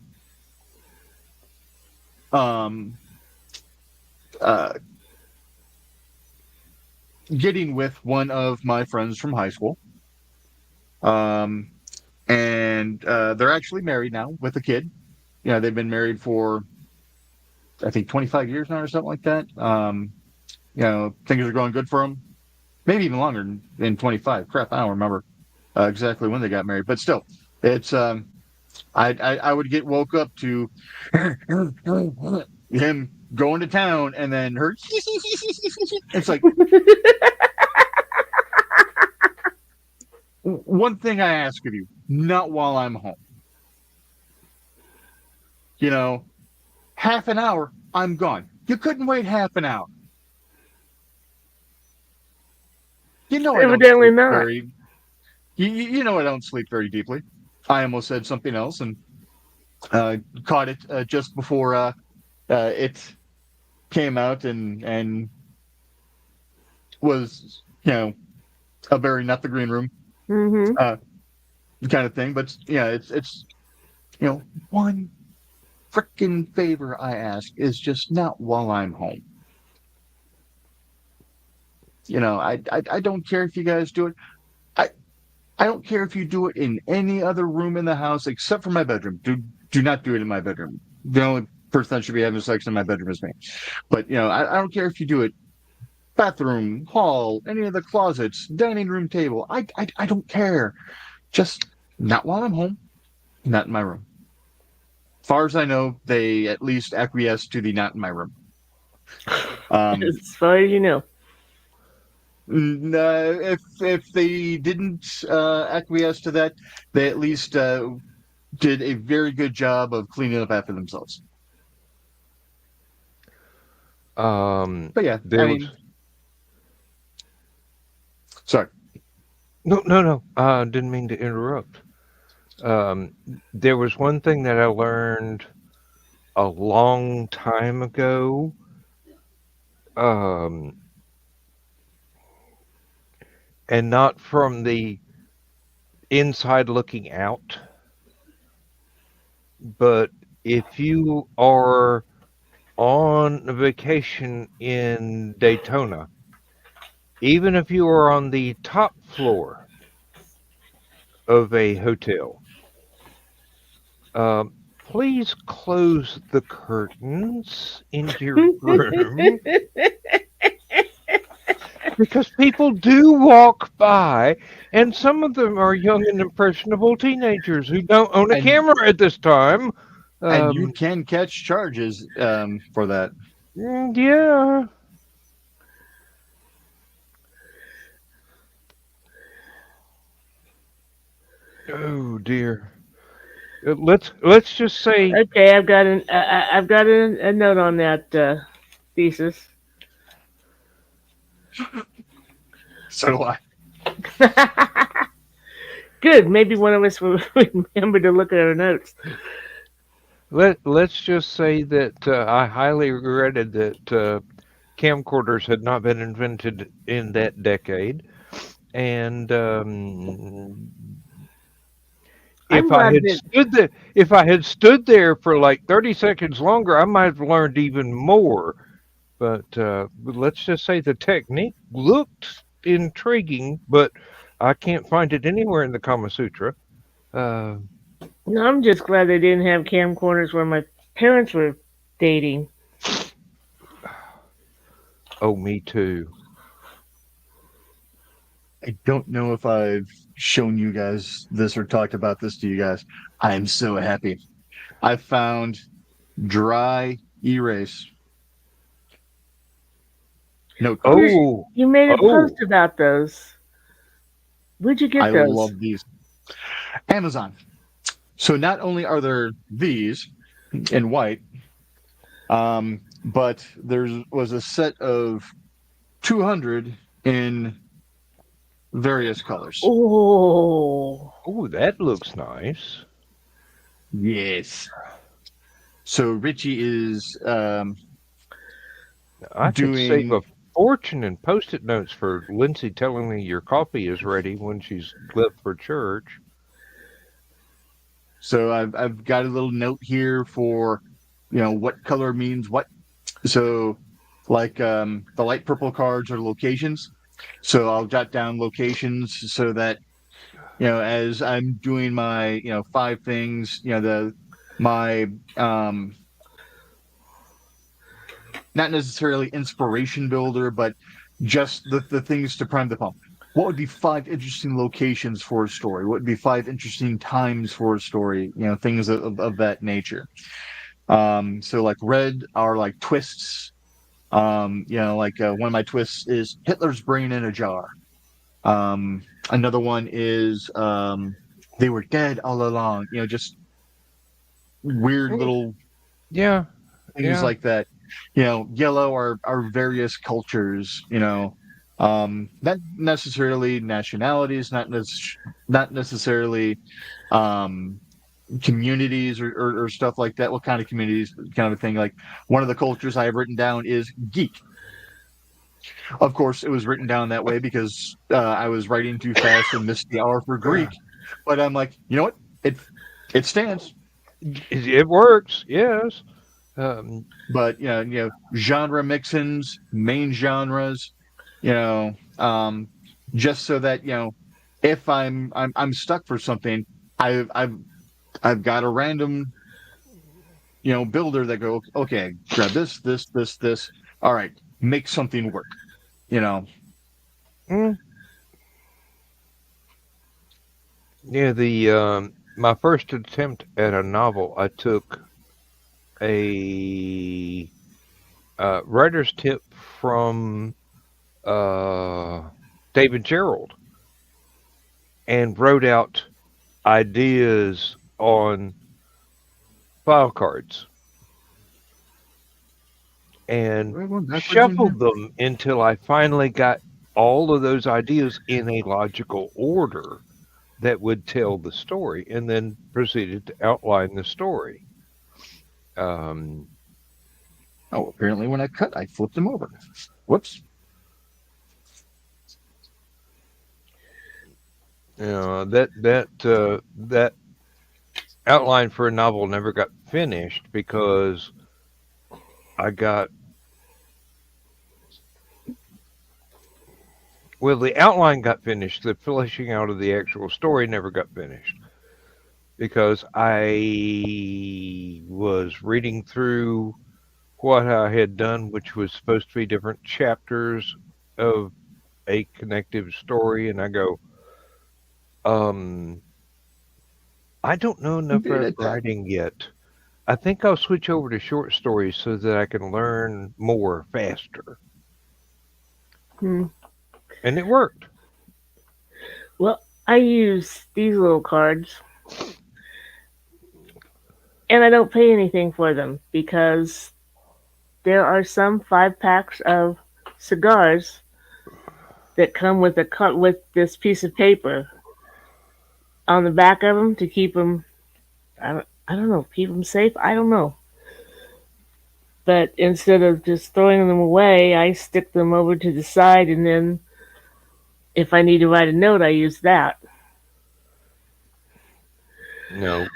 getting with one of my friends from high school. And they're actually married now with a kid. They've been married for, I think, 25 years now or something like that. Things are going good for them. Maybe even longer than 25. Crap, I don't remember exactly when they got married. But still, it's I would get woke up to him going to town, and then her. It's like one thing I ask of you: not while I'm home. Half an hour, I'm gone. You couldn't wait half an hour. Evidently not. You know I don't sleep very deeply. I almost said something else and caught it just before it came out and was, a Barry, not the green room kind of thing. But it's one frickin' favor I ask is just not while I'm home. I don't care if you guys do it. I don't care if you do it in any other room in the house except for my bedroom. Do not do it in my bedroom. The only person that should be having sex in my bedroom is me. But I don't care if you do it bathroom, hall, any of the closets, dining room table. I don't care. Just not while I'm home, not in my room. Far as I know, they at least acquiesce to the not in my room. As far as you know. If they didn't acquiesce to that, they at least did a very good job of cleaning up after themselves. But yeah, There I was mean, sorry. no. Didn't mean to interrupt. There was one thing that I learned a long time ago. Um, and not from the inside looking out, but if you are on vacation in Daytona, even if you are on the top floor of a hotel, please close the curtains in your room because people do walk by, and some of them are young and impressionable teenagers who don't own a And camera at this time. and you can catch charges for that. Yeah. Oh dear. Let's just say Okay, I've got a note on that thesis. So do I. Good. Maybe one of us will remember to look at our notes. let's just say that I highly regretted that camcorders had not been invented in that decade, and I'm glad that if I had stood there for like 30 seconds longer, I might have learned even more. But let's just say the technique looked intriguing, but I can't find it anywhere in the Kama Sutra. Uh, no, I'm just glad they didn't have camcorders where my parents were dating. oh, me too. I don't know if I've shown you guys this or talked about this to you guys. I am so happy. I found dry erase. No colors. Oh, You made a oh, post about those. Where'd you get I those? love these. Amazon. So not only are there these in white, but there was a set of 200 in various colors. Oh, oh, that looks nice. Yes. So Richie is I could save a doing. fortune in post-it notes for Lindsay telling me your coffee is ready when she's left for church. So I've got a little note here for, what color means what. So, like the light purple cards are locations. So I'll jot down locations so that as I'm doing my 5 things, my not necessarily inspiration builder, but just the things to prime the pump. What would be 5 interesting locations for a story? What would be 5 interesting times for a story? Things of that nature. So like red are like twists. Like one of my twists is Hitler's brain in a jar. Another one is they were dead all along. Just weird little Yeah, things yeah. like that. Yellow are various cultures. Not necessarily nationalities, not necessarily communities or stuff like that. What kind of communities, kind of a thing. Like one of the cultures I have written down is geek. Of course, it was written down that way because I was writing too fast and missed the hour for Greek. But I'm like, you know what? It stands. It works, yes. But genre mixins, main genres, just so that if I'm stuck for something, I've got a random builder that go, okay, grab this. All right, make something work. you know. Mm. Yeah, the my first attempt at a novel, I took a writer's tip from uh, David Gerald and wrote out ideas on file cards and We're going backwards in here. shuffled them until I finally got all of those ideas in a logical order that would tell the story, and then proceeded to outline the story. Um, Oh, apparently when I cut, I flipped them over. Whoops. that outline for a novel never got finished because I got well, the outline got finished. The fleshing out of the actual story never got finished because I was reading through what I had done, which was supposed to be different chapters of a connective story, and I go, I don't know I'm enough good about at that. writing yet. I think I'll switch over to short stories so that I can learn more faster. Hmm. And it worked. Well, I use these little cards, and I don't pay anything for them because there are some 5 packs of cigars that come with with this piece of paper on the back of them to keep them. I don't know, keep them safe. I don't know. But instead of just throwing them away, I stick them over to the side, and then if I need to write a note, I use that. No,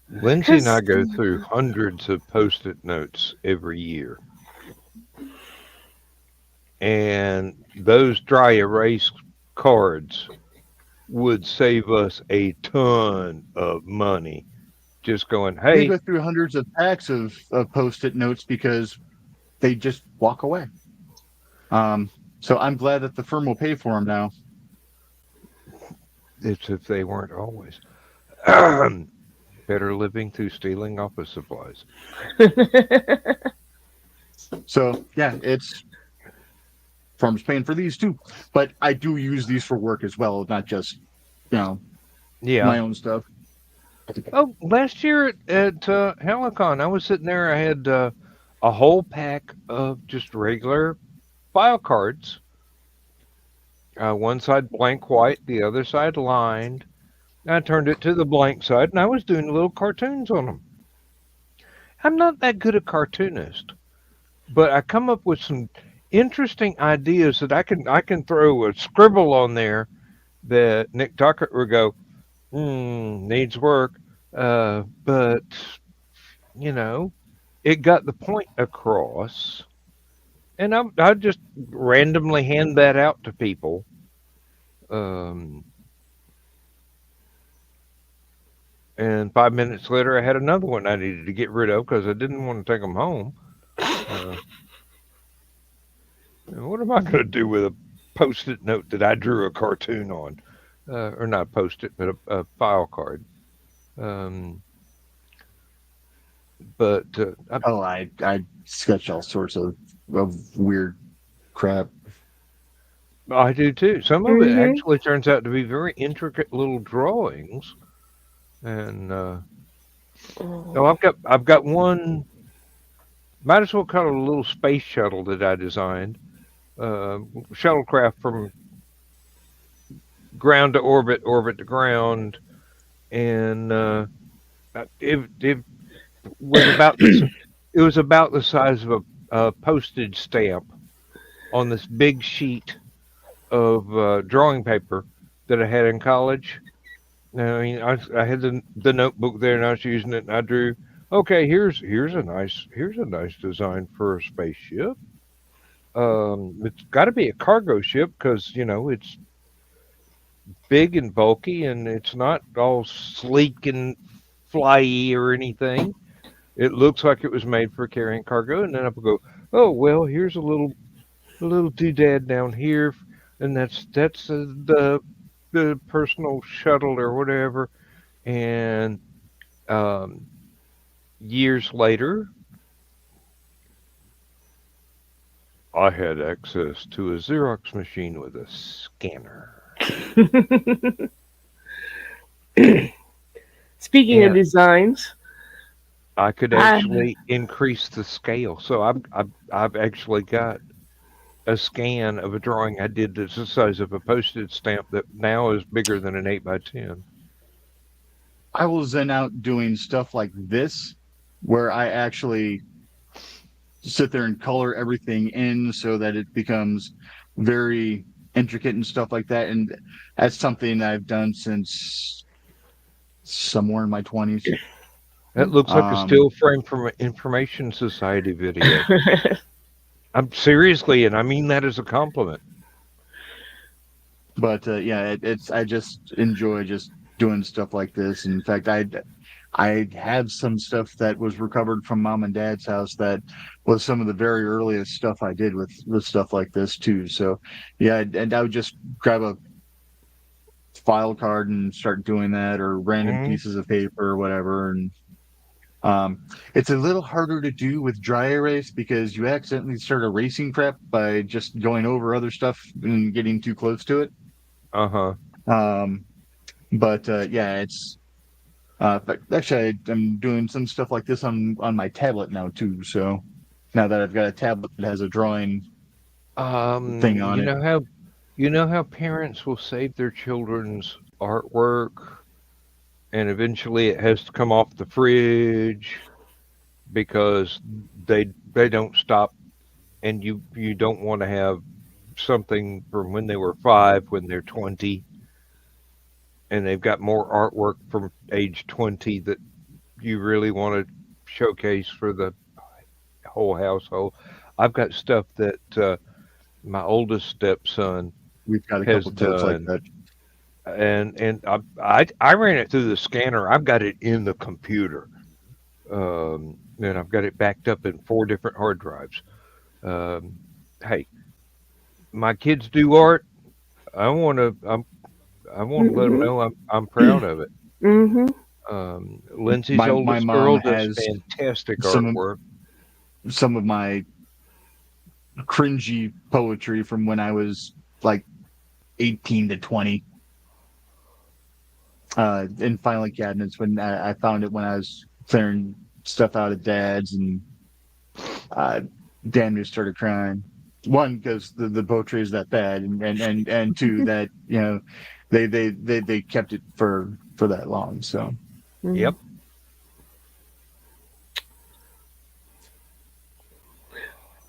Lindsay and I Cause go through hundreds of post-it notes every year. And those dry erase cards would save us a ton of money. Just going, We hey, go through hundreds of packs of post-it notes because they just walk away. So I'm glad that the firm will pay for them now. it's if they weren't always. Better living through stealing office supplies. So yeah, it's firm's paying for these too. But I do use these for work as well, not just Yeah. my own stuff. Oh, last year at Hallowcon, I was sitting there. I had a whole pack of just regular file cards. One side blank white, the other side lined. I turned it to the blank side, and I was doing little cartoons on them. I'm not that good a cartoonist, but I come up with some interesting ideas that I can throw a scribble on there that Nick Tucker would go, needs work, but you know, it got the point across, and I just randomly hand that out to people. Um, and 5 minutes later, I had another one I needed to get rid of because I didn't want to take them home. Uh, what am I going to do with a post-it note that I drew a cartoon on, or not post-it, but a file card? Um, but Oh, I sketch all sorts of weird crap. I do too. Some of it hmm actually turns out to be very intricate little drawings, and no, I've got one. Might as well call it a little space shuttle that I designed. Shuttlecraft from ground to orbit, orbit to ground, and it was about this. It was about the size of a postage stamp on this big sheet of drawing paper that I had in college. I mean, I had the notebook there, and I was using it, and I drew. Okay, here's a nice design for a spaceship. It's got to be a cargo ship because it's big and bulky, and it's not all sleek and flyy or anything. It looks like it was made for carrying cargo, and then I would go, oh well, here's a little a little doodad down here, and that's the personal shuttle or whatever. And um, years later, I had access to a Xerox machine with a scanner, Speaking of and designs, I could I actually increase the scale. So I've actually got a scan of a drawing I did that's the size of a postage stamp that now is bigger than an 8 by 10. I was then out doing stuff like this, where I actually sit there and color everything in so that it becomes very intricate and stuff like that. And that's something I've done since somewhere in my 20s. That looks like a Um, still frame from an Information Society video. I'm seriously, and I mean that as a compliment. but yeah, it's I just enjoy just doing stuff like this. In fact, I have some stuff that was recovered from mom and dad's house that was some of the very earliest stuff I did with stuff like this too. So yeah, and I would just grab a file card and start doing that, or random Mm, pieces of paper or whatever. And um, it's a little harder to do with dry erase because you accidentally start erasing crap by just going over other stuff and getting too close to it. uh-huh. Um, but yeah, it's but actually I'm doing some stuff like this on my tablet now too. So now that I've got a tablet that has a drawing thing on You it. know how parents will save their children's artwork and eventually it has to come off the fridge because they don't stop, and you don't want to have something from when they were 5 when they're 20 and they've got more artwork from age 20 that you really want to showcase for the whole household. I've got stuff that my oldest stepson We've got a has couple totes like done, that. and I ran it through the scanner. I've got it in the computer, and I've got it backed up in 4 different hard drives. Um, hey, my kids do art. I want to. I want to let them hmm know I'm proud of it. hmm Lindsay's My oldest mom girl does has fantastic some artwork. some of my cringy poetry from when I was like 18 to 20 in filing cabinets when I found it when I was clearing stuff out of dad's, and uh, damn near started crying. One, because the poetry is that bad, and two, that they kept it for that long. So Yep.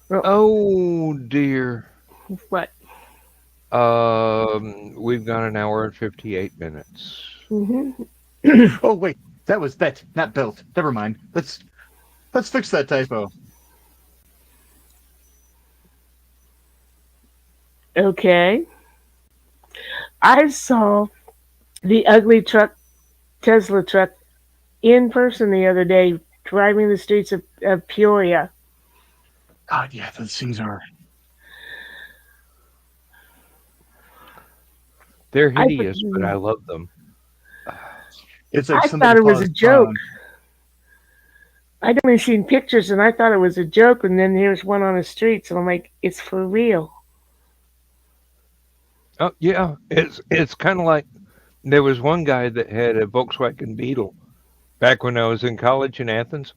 Well, Oh dear. what? We've got an hour and 58 minutes. hmm oh wait, that was bet, not built. Never mind. Let's fix that typo. Okay. I saw the ugly truck, Tesla truck, in person the other day, driving the streets of Peoria. God, yeah, those things are. They're I hideous, but I love them. It's like I somebody thought it was a paused joke. time. I'd only seen pictures and I thought it was a joke, and then here's one on the streets, and I'm like, it's for real. Oh yeah, it's kind of like there was one guy that had a Volkswagen Beetle back when I was in college in Athens,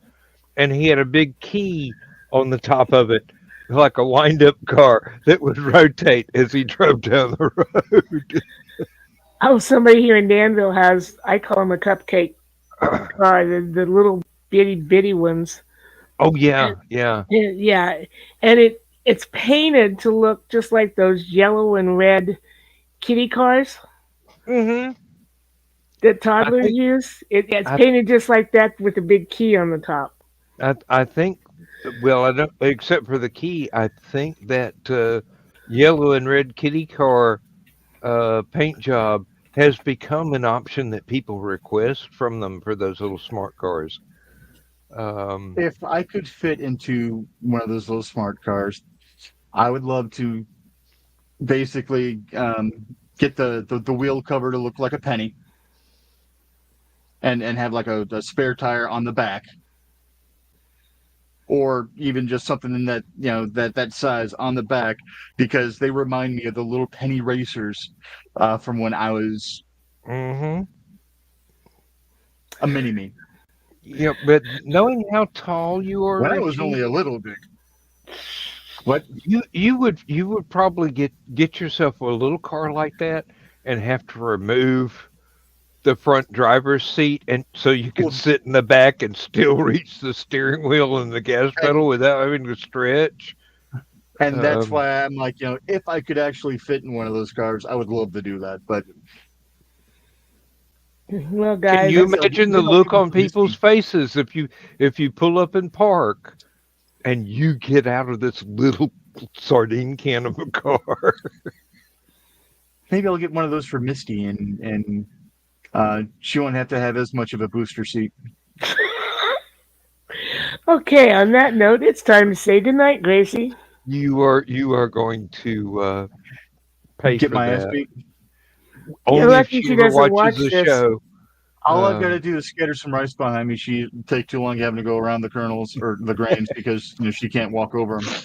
and he had a big key on the top of it, like a wind-up car that would rotate as he drove down the road. Oh, somebody here in Danville has, I call them a cupcake car, the little bitty ones. Oh And, yeah, yeah. yeah, and it's painted to look just like those yellow and red kitty cars Hmm. that I toddlers think use. It's I painted just like that with a big key on the top. I think, well, I don't, except for the key. I think that yellow and red kitty car paint job has become an option that people request from them for those little smart cars. Um, If I could fit into one of those little smart cars, I would love to basically get the wheel cover to look like a penny, and have like a spare tire on the back, or even just something in that that size on the back, because they remind me of the little penny racers from when I was Mm-hmm. a mini-me. Yeah, but knowing how tall you are, When I was Richie, only a little bit. What? you would probably get yourself a little car like that and have to remove the front driver's seat, and so you can Well, sit in the back and still reach the steering wheel and the gas pedal without having to stretch. and that's Um, why I'm like, if I could actually fit in one of those cars, I would love to do that. But Well, can guys, you that's imagine the look on people's faces if you pull up in park and you get out of this little sardine can of a car? maybe I'll get one of those for Misty, and she won't have to have as much of a booster seat. okay. On that note, it's time to say goodnight, Gracie. You are going to pay Get for my ass that beat. You're only if lucky she she ever doesn't watches watch the this. show. All I've got to do is scatter some rice behind me. She take too long having to go around the kernels or the grains because she can't walk over them.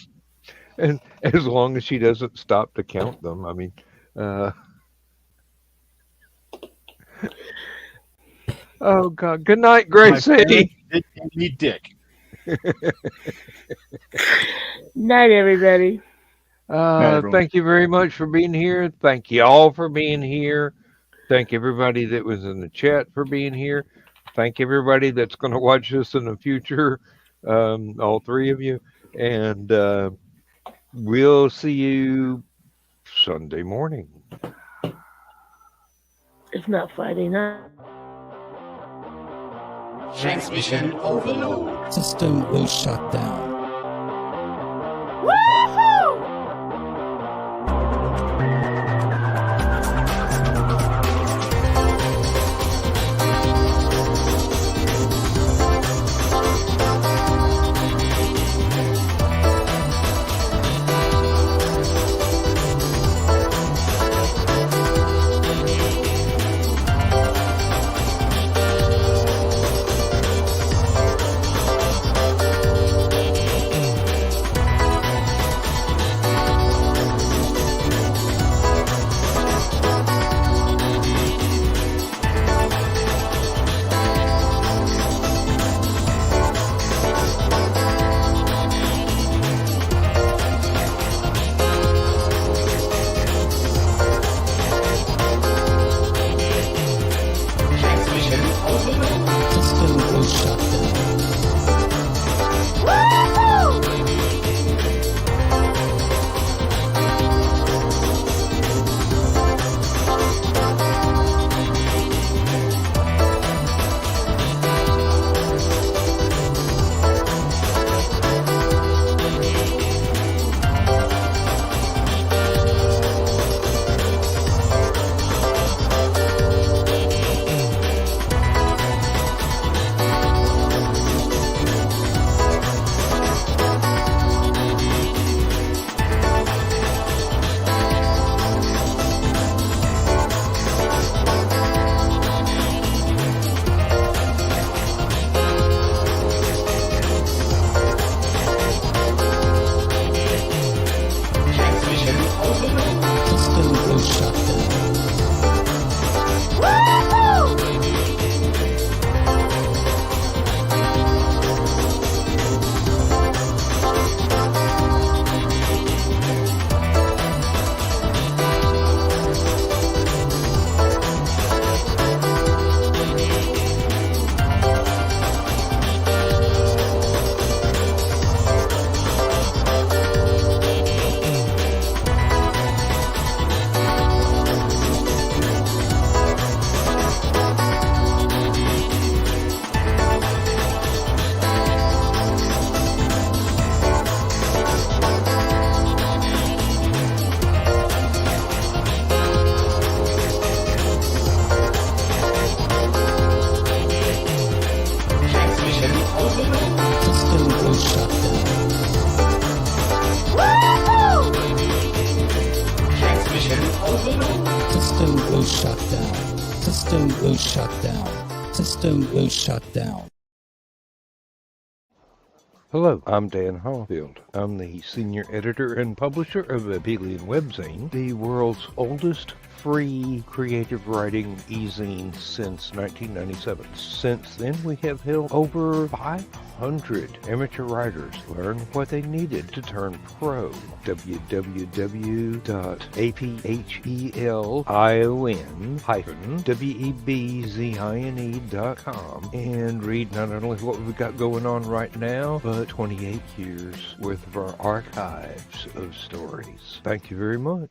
And as long as she doesn't stop to count them, I mean, oh God, good night, My Gracie. parents did me dick. Night, everybody. everyone. Thank you very much for being here. Thank you all for being here. Thank everybody that was in the chat for being here. Thank everybody that's going to watch this in the future, all three of you. And we'll see you Sunday morning. If not Friday night. Transmission overload. System will shut down. was shut down. System was shut down. System was shut down. Hello, I'm Dan Hallfield. I'm the senior editor and publisher of Aphelion Webzine, the world's oldest free creative writing e-zine since 1997. Since then, we have helped over 500 amateur writers learn what they needed to turn pro. www.aphelion-webzine.com and read not only what we've got going on right now, but 28 years worth of our archives of stories. Thank you very much.